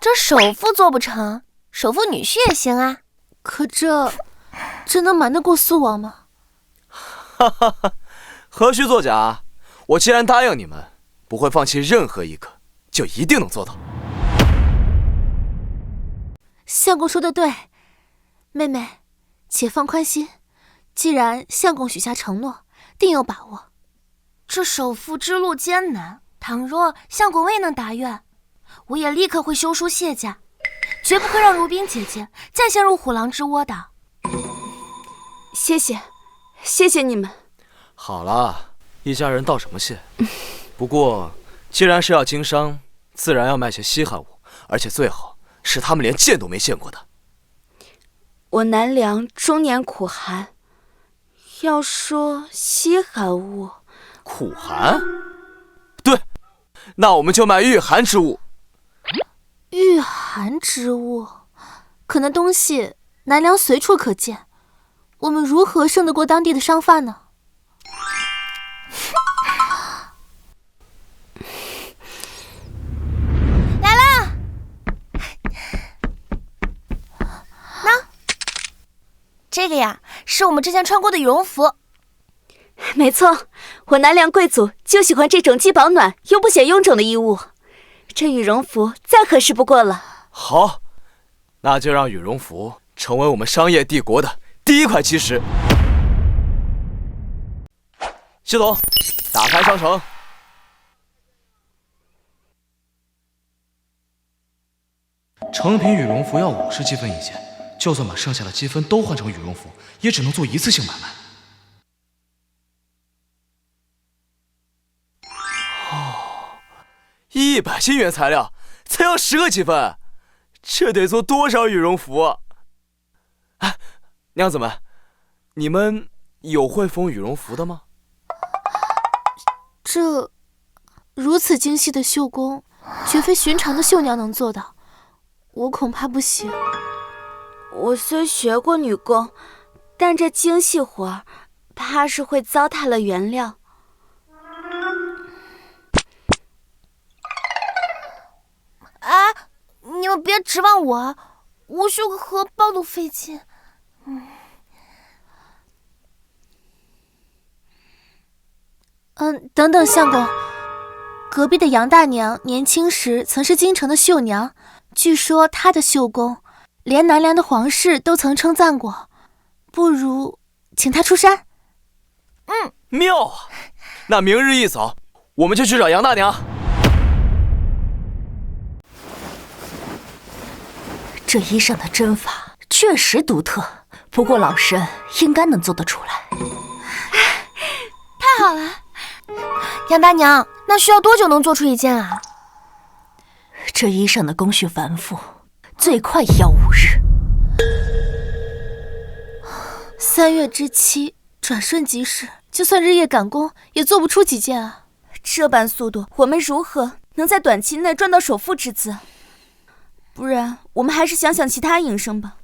这首富做不成，首富女婿也行啊。可这能瞒得过苏王吗？哈哈哈，何须作假？我既然答应你们，不会放弃任何一个，就一定能做到。相公说的对，妹妹，且放宽心。既然相公许下承诺，定有把握。这首富之路艰难，倘若相公未能达愿，我也立刻会修书谢家，绝不会让如冰姐姐再陷入虎狼之窝的。谢谢，谢谢你们。好了，一家人道什么谢？不过，既然是要经商，自然要卖些稀罕物，而且最好是他们连见都没见过的。我南梁终年苦寒，要说稀罕物，苦寒？对，那我们就卖御寒之物。御寒之物，可那东西南梁随处可见，我们如何胜得过当地的商贩呢？来了，那这个呀，是我们之前穿过的羽绒服。没错，我南梁贵族就喜欢这种既保暖又不显臃肿的衣物。这羽绒服再合适不过了。好，那就让羽绒服成为我们商业帝国的第一块基石。系统，打开商城。成品羽绒服要50积分一件，就算把剩下的积分都换成羽绒服，也只能做一次性买卖。100斤原材料才要10个积分，这得做多少羽绒服啊！哎，娘子们，你们有会缝羽绒服的吗？这如此精细的绣工，绝非寻常的绣娘能做到，我恐怕不行。我虽学过女工，但这精细活儿，怕是会糟蹋了原料。啊，你们别指望我，我绣个荷包都费劲。等等，相公，隔壁的杨大娘年轻时曾是京城的绣娘，据说她的绣工连南梁的皇室都曾称赞过，不如请她出山。妙啊！那明日一早，我们就去找杨大娘。这衣裳的针法确实独特，不过老身应该能做得出来。太好了，杨大娘，那需要多久能做出一件啊？这衣裳的工序繁复，最快也要5日。3月之期，转瞬即逝，就算日夜赶工，也做不出几件啊。这般速度，我们如何能在短期内赚到首富之资？不然，我们还是想想其他营生吧。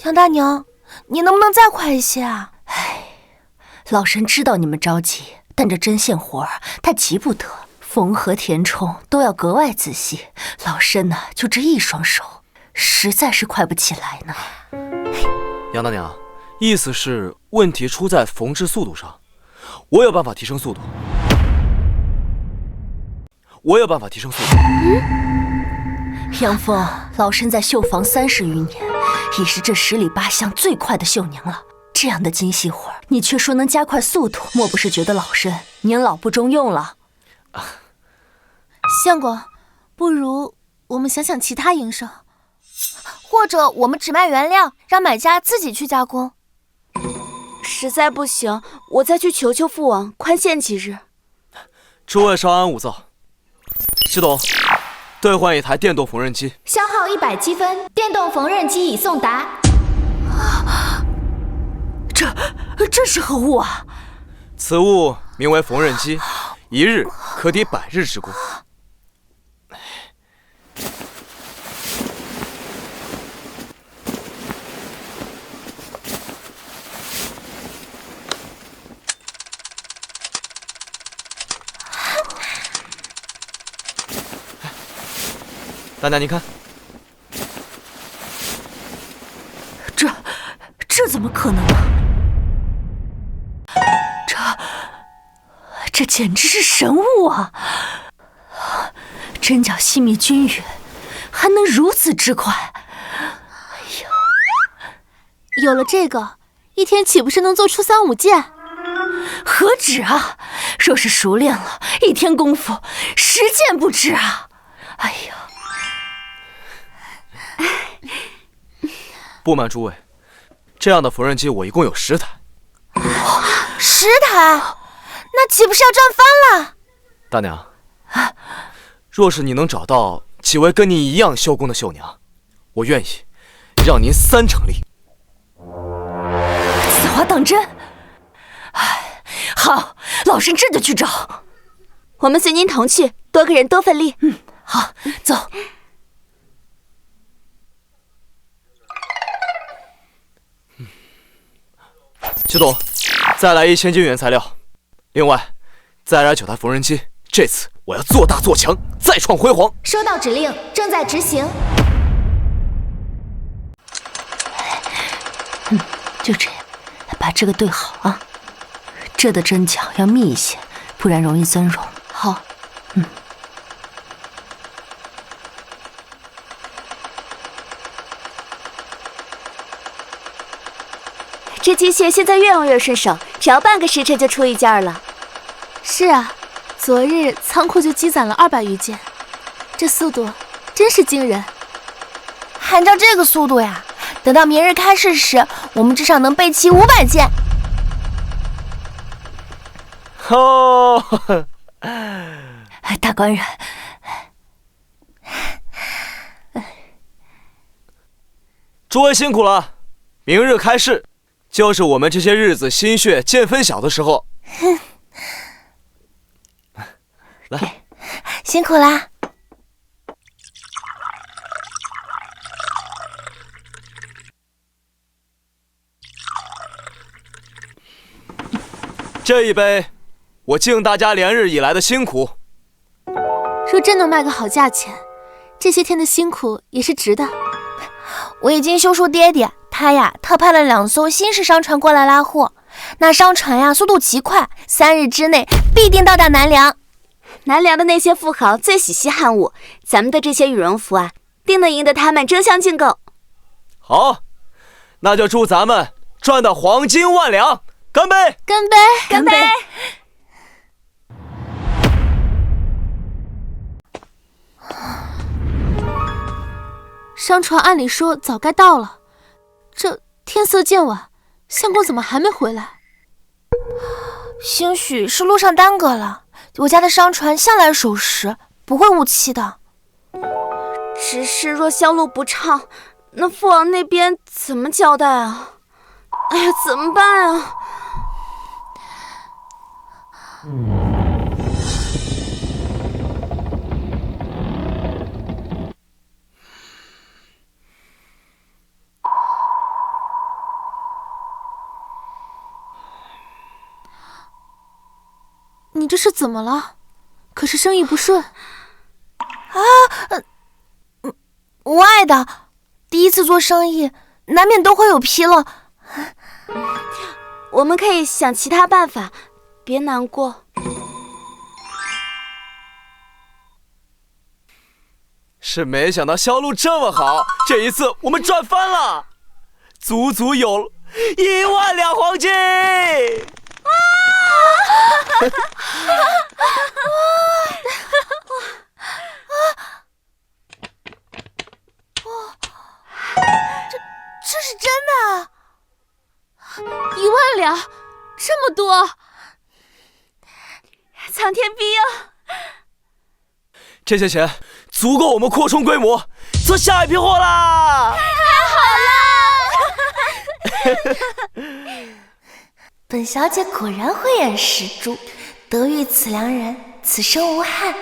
杨大娘，你能不能再快一些啊？老身知道你们着急，但这针线活儿他急不得，缝合填充都要格外仔细。老身呢，就这一双手，实在是快不起来呢。杨大娘，意思是问题出在缝制速度上，我有办法提升速度。杨峰，老身在绣坊30余年，已是这10里8乡最快的绣娘了。这样的精细活，你却说能加快速度，莫不是觉得老身年老不中用了？相公，不如我们想想其他营生，或者我们只卖原料，让买家自己去加工。实在不行，我再去求求父王宽限几日。诸位稍安勿躁。系统，兑换一台电动缝纫机，消耗100积分，电动缝纫机已送达。这是何物啊？此物名为缝纫机，1日可抵100日之功。大娘，您看，这怎么可能啊？这简直是神物啊！针脚细密均匀，还能如此之快。哎呀，有了这个，一天岂不是能做出3、5件？何止啊！若是熟练了，一天功夫10件不止啊！哎呀！不瞒诸位，这样的缝纫机我一共有10台。10台？那岂不是要赚翻了？大娘，若是你能找到几位跟你一样修工的绣娘，我愿意让您3成力。此话当真？好，老身这就去找。我们随您同去，多个人多份力。好，走。系统，再来1000斤原材料，另外再来9台缝纫机。这次我要做大做强，再创辉煌。收到指令，正在执行。就这样，把这个对好啊。这的针脚要密一些，不然容易增绒。好，这机械现在越用越顺手，只要半个时辰就出1件了。是啊，昨日仓库就积攒了200余件，这速度真是惊人。按照这个速度呀，等到明日开市时，我们至少能备齐500件。哦，大官人，诸位辛苦了，明日开市。就是我们这些日子心血见分晓的时候。来，辛苦啦！这一杯，我敬大家连日以来的辛苦。若真能卖个好价钱，这些天的辛苦也是值的。我已经修书爹爹，他呀特派了2艘新式商船过来拉货，那商船呀速度极快，3日之内必定到达南梁。南梁的那些富豪最喜稀罕物，咱们的这些羽绒服啊，定能赢得他们争相竞购。好，那就祝咱们赚到黄金万两！干杯！干杯！干杯！商船按理说早该到了，这天色渐晚，相公怎么还没回来？兴许是路上耽搁了。我家的商船向来守时，不会误期的。只是若销路不畅，那父王那边怎么交代啊？哎呀，怎么办啊？你这是怎么了？可是生意不顺无碍的，第一次做生意，难免都会有纰漏。我们可以想其他办法，别难过。是没想到销路这么好，这一次我们赚翻了，足足有1万两黄金！这是真的！1万两，这么多！苍天庇佑！这些钱足够我们扩充规模，做下一批货啦！太好了！本小姐果然慧眼识珠，得遇此良人，此生无憾。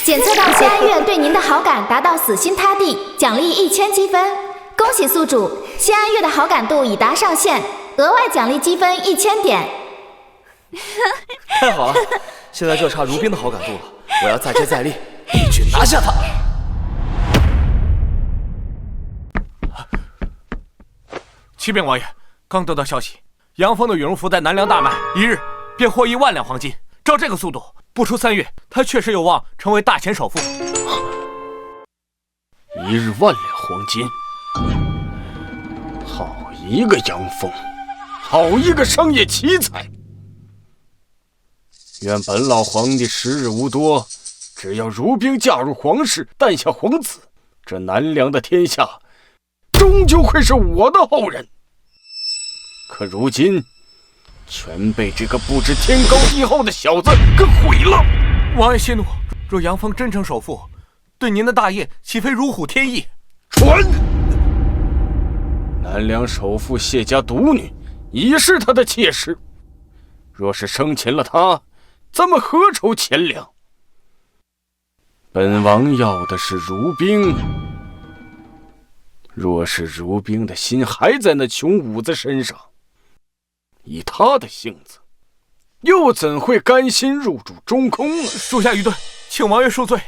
检测到谢安月对您的好感达到死心塌地，奖励1000积分。恭喜宿主，谢安月的好感度已达上限，额外奖励积分1000点。太好了，现在就差如冰的好感度了，我要再接再厉，一举拿下他。启禀王爷，刚得到消息，杨峰的羽绒服在南梁大卖，1日便获1万两黄金。照这个速度，不出3月，他确实有望成为大钱首富。1日1万两黄金，好一个杨峰，好一个商业奇才！愿本老皇帝时日无多，只要如冰嫁入皇室，诞下皇子，这南梁的天下终究会是我的后人。可如今全被这个不知天高地厚的小子给毁了。王爷息怒，若杨峰真成首富，对您的大业岂非如虎添翼？传！南梁首富谢家独女已是他的妾室，若是生擒了他，咱们何愁钱粮？本王要的是如冰，若是如冰的心还在那穷五子身上，以他的性子，又怎会甘心入主中空呢？属下愚钝，请王爷恕罪。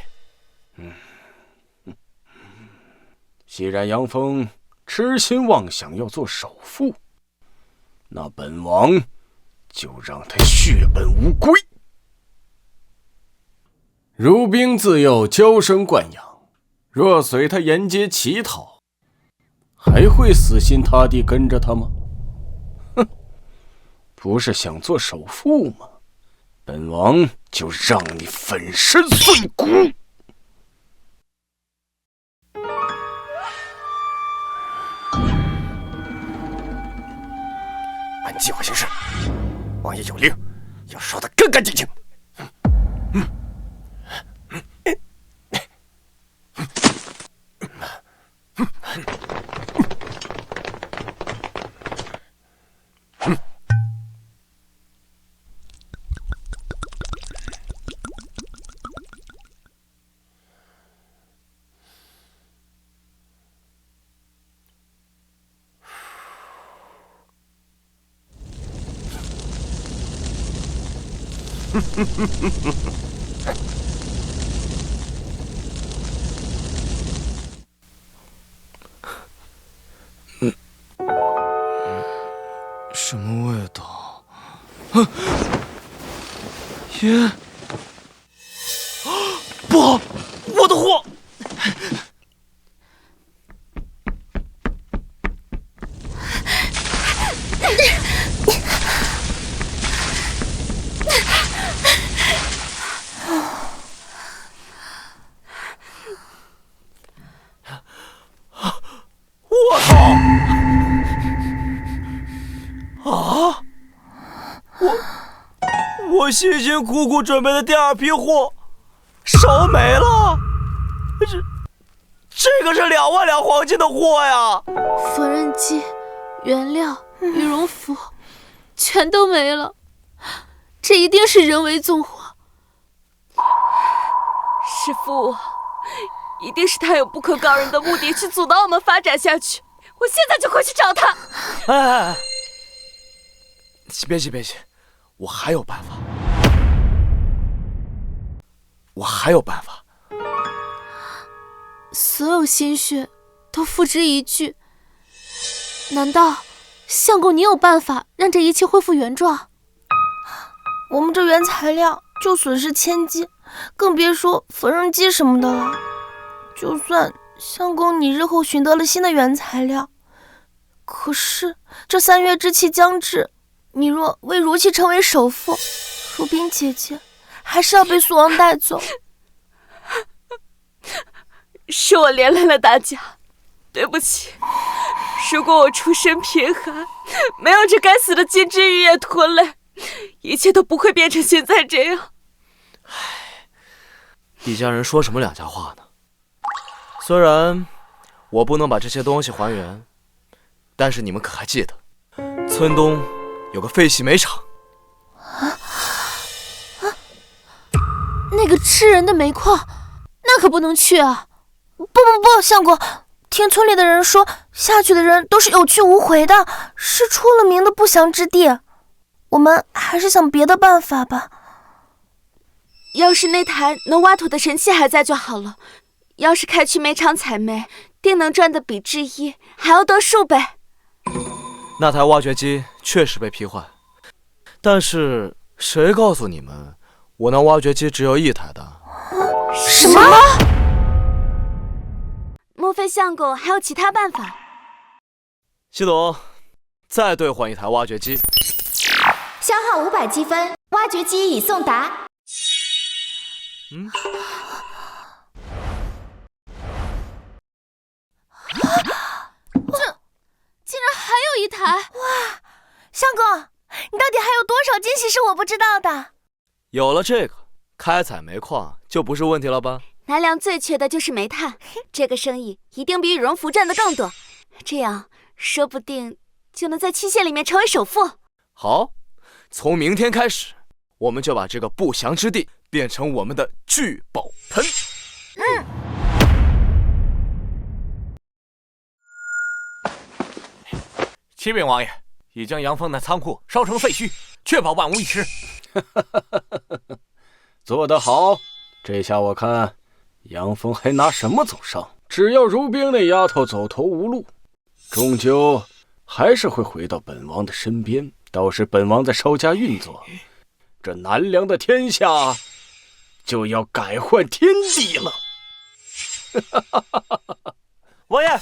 既然杨峰痴心妄想要做首富，那本王就让他血本无归。如冰自幼娇生惯养，若随他沿街乞讨，还会死心塌地跟着他吗？哼，不是想做首富吗？本王就让你粉身碎骨！按计划行事，王爷有令，要烧得干干净净。什么味道？烟？不，我的货！我操！啊！我辛辛苦苦准备的第2批货烧没了，这个是2万两黄金的货呀！缝纫机原料、羽绒服，全都没了。这一定是人为纵火。师父，一定是他有不可告人的目的去阻挠我们发展下去。我现在就回去找他。哎，别急，我还有办法。所有心血都付之一炬。难道相公你有办法让这一切恢复原状？我们这原材料就损失千金，更别说缝纫机什么的了。就算相公你日后寻得了新的原材料，可是这3月之期将至，你若为如期成为首富，如冰姐姐还是要被苏王带走。是我连累了大家，对不起。如果我出身贫寒，没有这该死的金枝玉叶拖累，一切都不会变成现在这样。一家人说什么两家话呢？虽然我不能把这些东西还原，但是你们可还记得，村东有个废弃煤厂？那个吃人的煤矿，那可不能去啊！不，相公，听村里的人说，下去的人都是有去无回的，是出了名的不祥之地。我们还是想别的办法吧。要是那台能挖土的神器还在就好了。要是开去煤厂采煤，定能赚得比之一还要多数倍。那台挖掘机确实被劈坏，但是谁告诉你们，我那挖掘机只有1台的？什么？莫非相公还有其他办法？系统，再兑换1台挖掘机。消耗500积分，挖掘机已送达。竟然还有1台！哇，相公，你到底还有多少惊喜是我不知道的？有了这个，开采煤矿就不是问题了吧？南梁最缺的就是煤炭，这个生意一定比羽绒服赚得更多，这样说不定就能在期限里面成为首富。好，从明天开始，我们就把这个不祥之地变成我们的聚宝盆。启禀王爷，已将杨峰的仓库烧成废墟，确保万无一失。做得好，这下我看杨峰还拿什么走上？只要如冰那丫头走投无路，终究还是会回到本王的身边。到时本王再稍加运作，这南梁的天下就要改换天地了。王爷，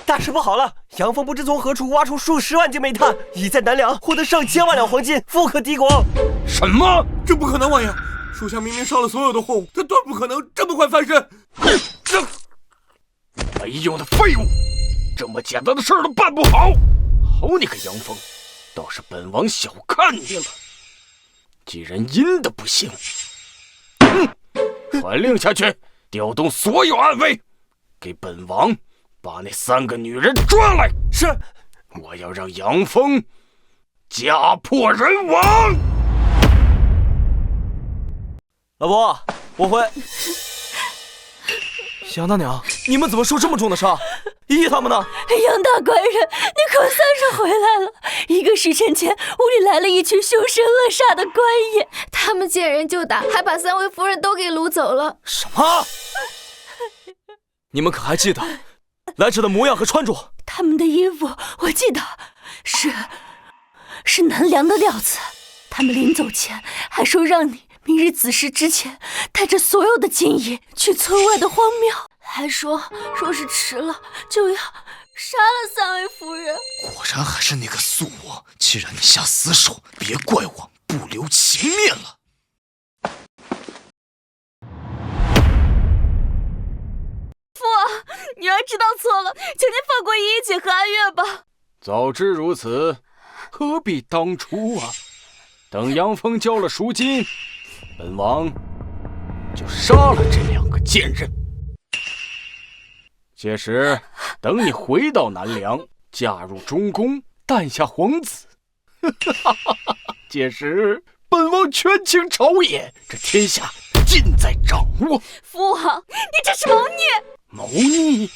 大事不好了！杨峰不知从何处挖出数十万斤煤炭，已在南梁获得上千万两黄金，富可敌国。什么？这不可能，王爷！属下明明烧了所有的货物，他断不可能这么快翻身。这没用的废物，这么简单的事儿都办不好！好你个杨峰，倒是本王小看你了。既然阴的不行，传令下去，调动所有暗卫，给本王把那3个女人抓来。是，我要让杨峰家破人亡。老伯，我会。杨大娘，你们怎么受这么重的伤？依依他们呢？杨大官人，你可算是回来了。1个时辰前，屋里来了一群凶神恶煞的官爷，他们见人就打，还把3位夫人都给掳走了。什么？你们可还记得来者的模样和穿着？他们的衣服我记得，是南梁的料子。他们临走前还说让你明日子时之前带着所有的金银去村外的荒庙，还说若是迟了就要杀了3位夫人。果然还是那个苏我，既然你下死手，别怪我不留情面了。父王，女儿知道错了，求您放过依依姐和阿月吧。早知如此，何必当初啊？等杨峰交了赎金，本王就杀了这2个贱人。届时，等你回到南梁，嫁入中宫，诞下皇子。届时本王权倾朝野，这天下尽在掌握。父王，你这是谋逆！谋逆？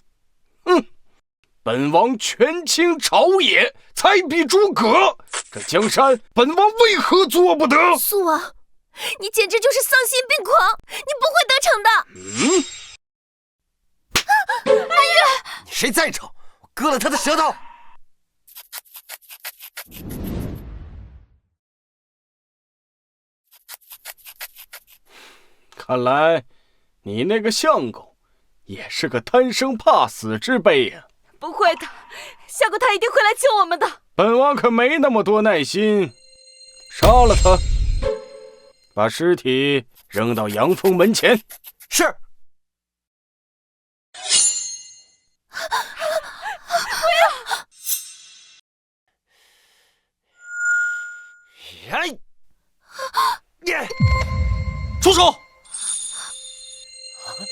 本王权倾朝野，才比诸葛。这江山，本王为何做不得？素王，你简直就是丧心病狂，你不会得逞的。阿月，你谁再吵，我割了他的舌头！看来你那个相公也是个贪生怕死之辈呀。不会的，相公他一定会来救我们的。本王可没那么多耐心，杀了他，把尸体扔到阳峰门前。是。不要！耶！住手！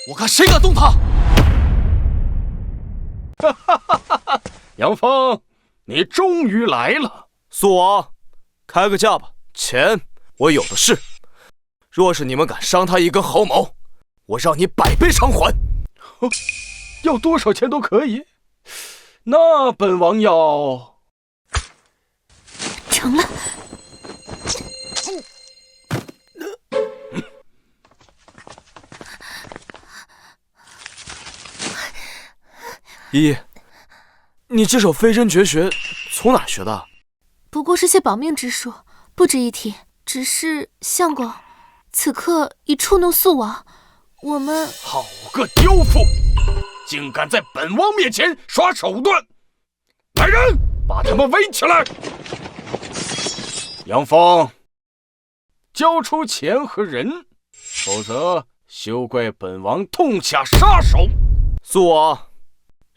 我看谁敢动他！杨峰，你终于来了。素王，开个价吧，钱我有的是。若是你们敢伤他一根毫毛，我让你100倍偿还。要多少钱都可以。那本王要。成了。依依，你这手飞针绝学从哪学的？不过是些保命之术，不值一提。只是相公，此刻已触怒素王，我们……好个刁妇，竟敢在本王面前耍手段！来人，把他们围起来！杨峰，交出钱和人，否则休怪本王痛下杀手。素王，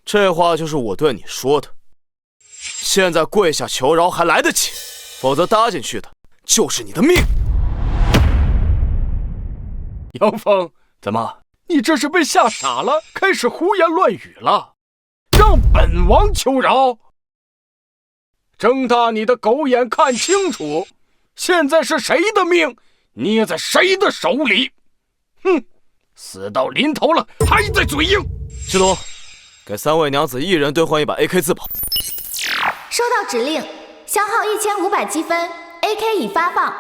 这话就是我对你说的。现在跪下求饶还来得及，否则搭进去的就是你的命。杨峰，怎么，你这是被吓傻了，开始胡言乱语了？让本王求饶？睁大你的狗眼看清楚，现在是谁的命捏在谁的手里？哼，死到临头了还在嘴硬。师徒，给3位娘子一人兑换一把 AK 自保。收到指令，消耗1500积分 ，AK 已发放。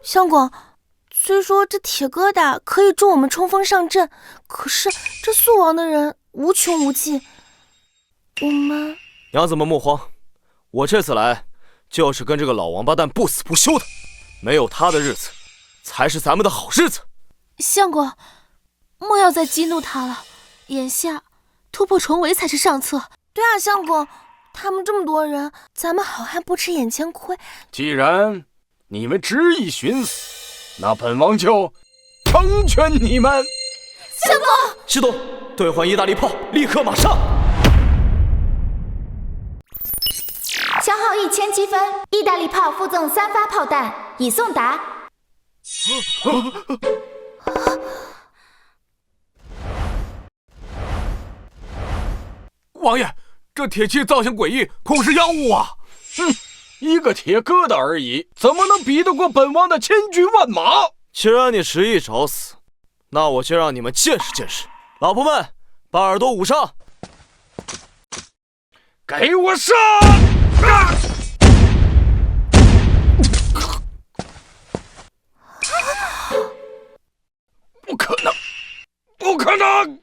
相公，虽说这铁疙瘩可以助我们冲锋上阵，可是这素王的人无穷无尽，我们……娘子们莫慌，我这次来就是跟这个老王八蛋不死不休的，没有他的日子才是咱们的好日子。相公，莫要再激怒他了，眼下突破重围才是上策。对啊，相公，他们这么多人，咱们好汉不吃眼前亏。既然你们执意寻死，那本王就成全你们。相公，西东，兑换意大利炮，立刻马上。消耗1000积分，意大利炮附赠3发炮弹，已送达。王爷，这铁器造型诡异，恐是妖物啊！一个铁疙瘩而已，怎么能比得过本王的千军万马？既然你执意找死，那我就让你们见识见识。老婆们，把耳朵捂上，给我上！不可能，不可能！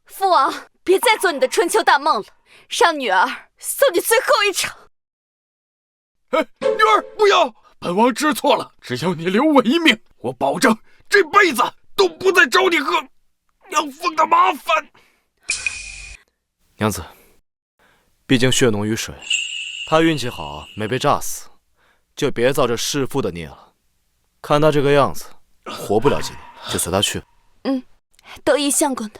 父王，别再做你的春秋大梦了，让女儿送你最后一程。女儿，不要！本王知错了，只要你留我一命，我保证这辈子都不再找你和杨峰的麻烦。娘子，毕竟血浓于水，他运气好没被炸死，就别造这弑父的孽了。看他这个样子，活不了几年，就随他去。得意相公的。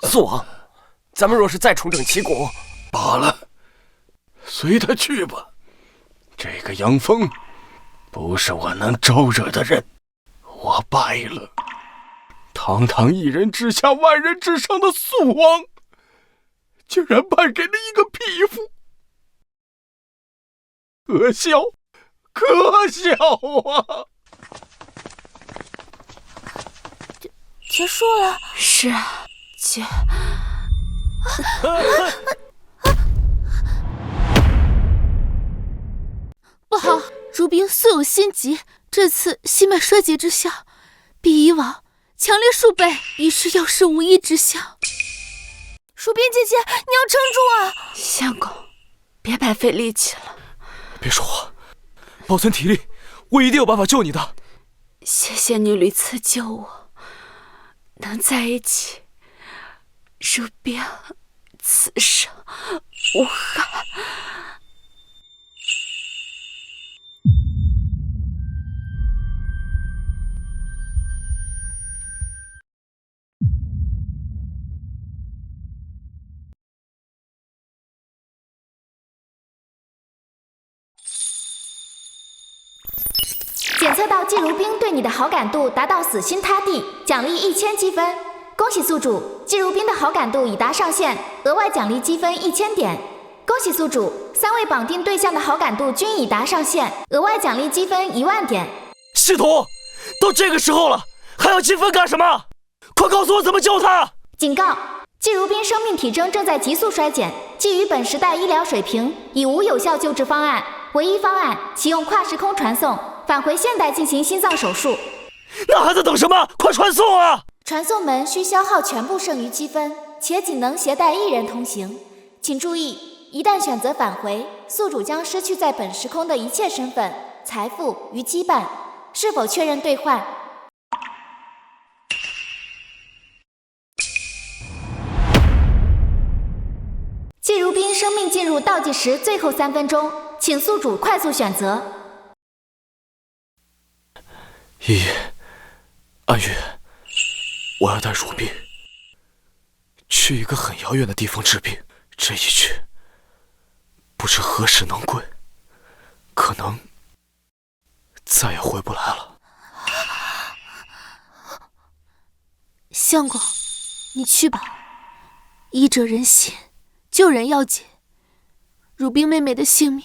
素王，咱们若是再重整旗鼓，罢了，随他去吧。这个杨峰不是我能招惹的人，我败了。堂堂一人之下万人之上的素王，竟然败给了一个匹夫，可笑，可笑啊！结束了。是啊，姐。不好，如冰素有心疾，这次心脉衰竭之象比以往强烈数倍，已是药师无医之象。如冰姐姐，你要撑住啊！相公，别白费力气了。别说话，保存体力，我一定有办法救你的。谢谢你屡次救我，能在一起，如冰此生无憾。检测到季如冰对你的好感度达到死心塌地，奖励1000积分。恭喜宿主，季如冰的好感度已达上限，额外奖励积分1000点。恭喜宿主，3位绑定对象的好感度均已达上限，额外奖励积分10000点。系统，都这个时候了，还要积分干什么？快告诉我怎么救他！警告：季如冰生命体征正在急速衰减，基于本时代医疗水平，已无有效救治方案，唯一方案启用跨时空传送，返回现代进行心脏手术。那还在等什么？快传送啊！传送门需消耗全部剩余积分，且仅能携带1人同行。请注意，一旦选择返回，宿主将失去在本时空的一切身份、财富与羁绊。是否确认兑换？季如冰生命进入倒计时最后3分钟，请宿主快速选择。安宇，我要带如冰去一个很遥远的地方治病，这一去不知何时能归，可能再也回不来了。相公，你去吧，医者仁心，救人要紧，如冰妹妹的性命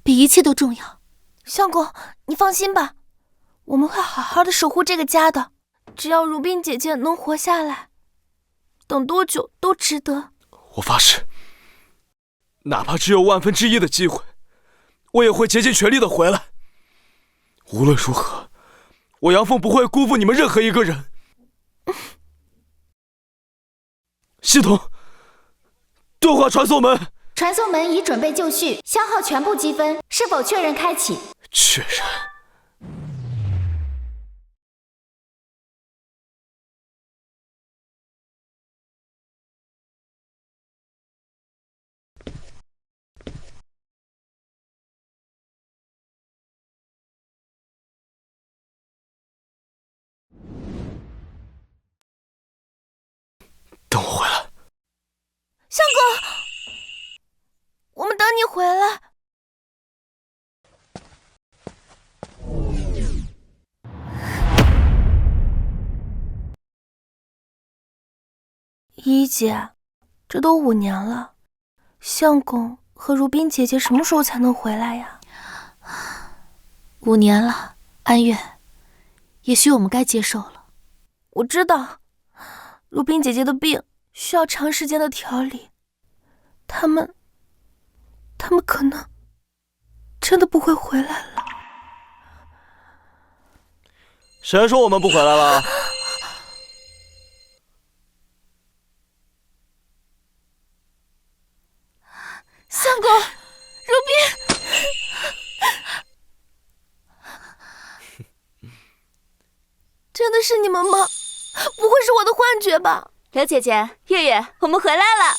比一切都重要。相公，你放心吧，我们会好好的守护这个家的。只要如冰姐姐能活下来，等多久都值得。我发誓，哪怕只有1/1000的机会，我也会竭尽全力的回来。无论如何，我杨峰不会辜负你们任何一个人。系统，对话传送门。传送门已准备就绪，消耗全部积分，是否确认开启？确认。等我回来。相公，我们等你回来。一姐，这都5年了，相公和如冰姐姐什么时候才能回来呀？5年了，安月，也许我们该接受了。我知道，如冰姐姐的病需要长时间的调理，他们可能真的不会回来了。谁说我们不回来了？相公，如冰，真的是你们吗？不会是我的幻觉吧？刘姐姐、月月，我们回来了。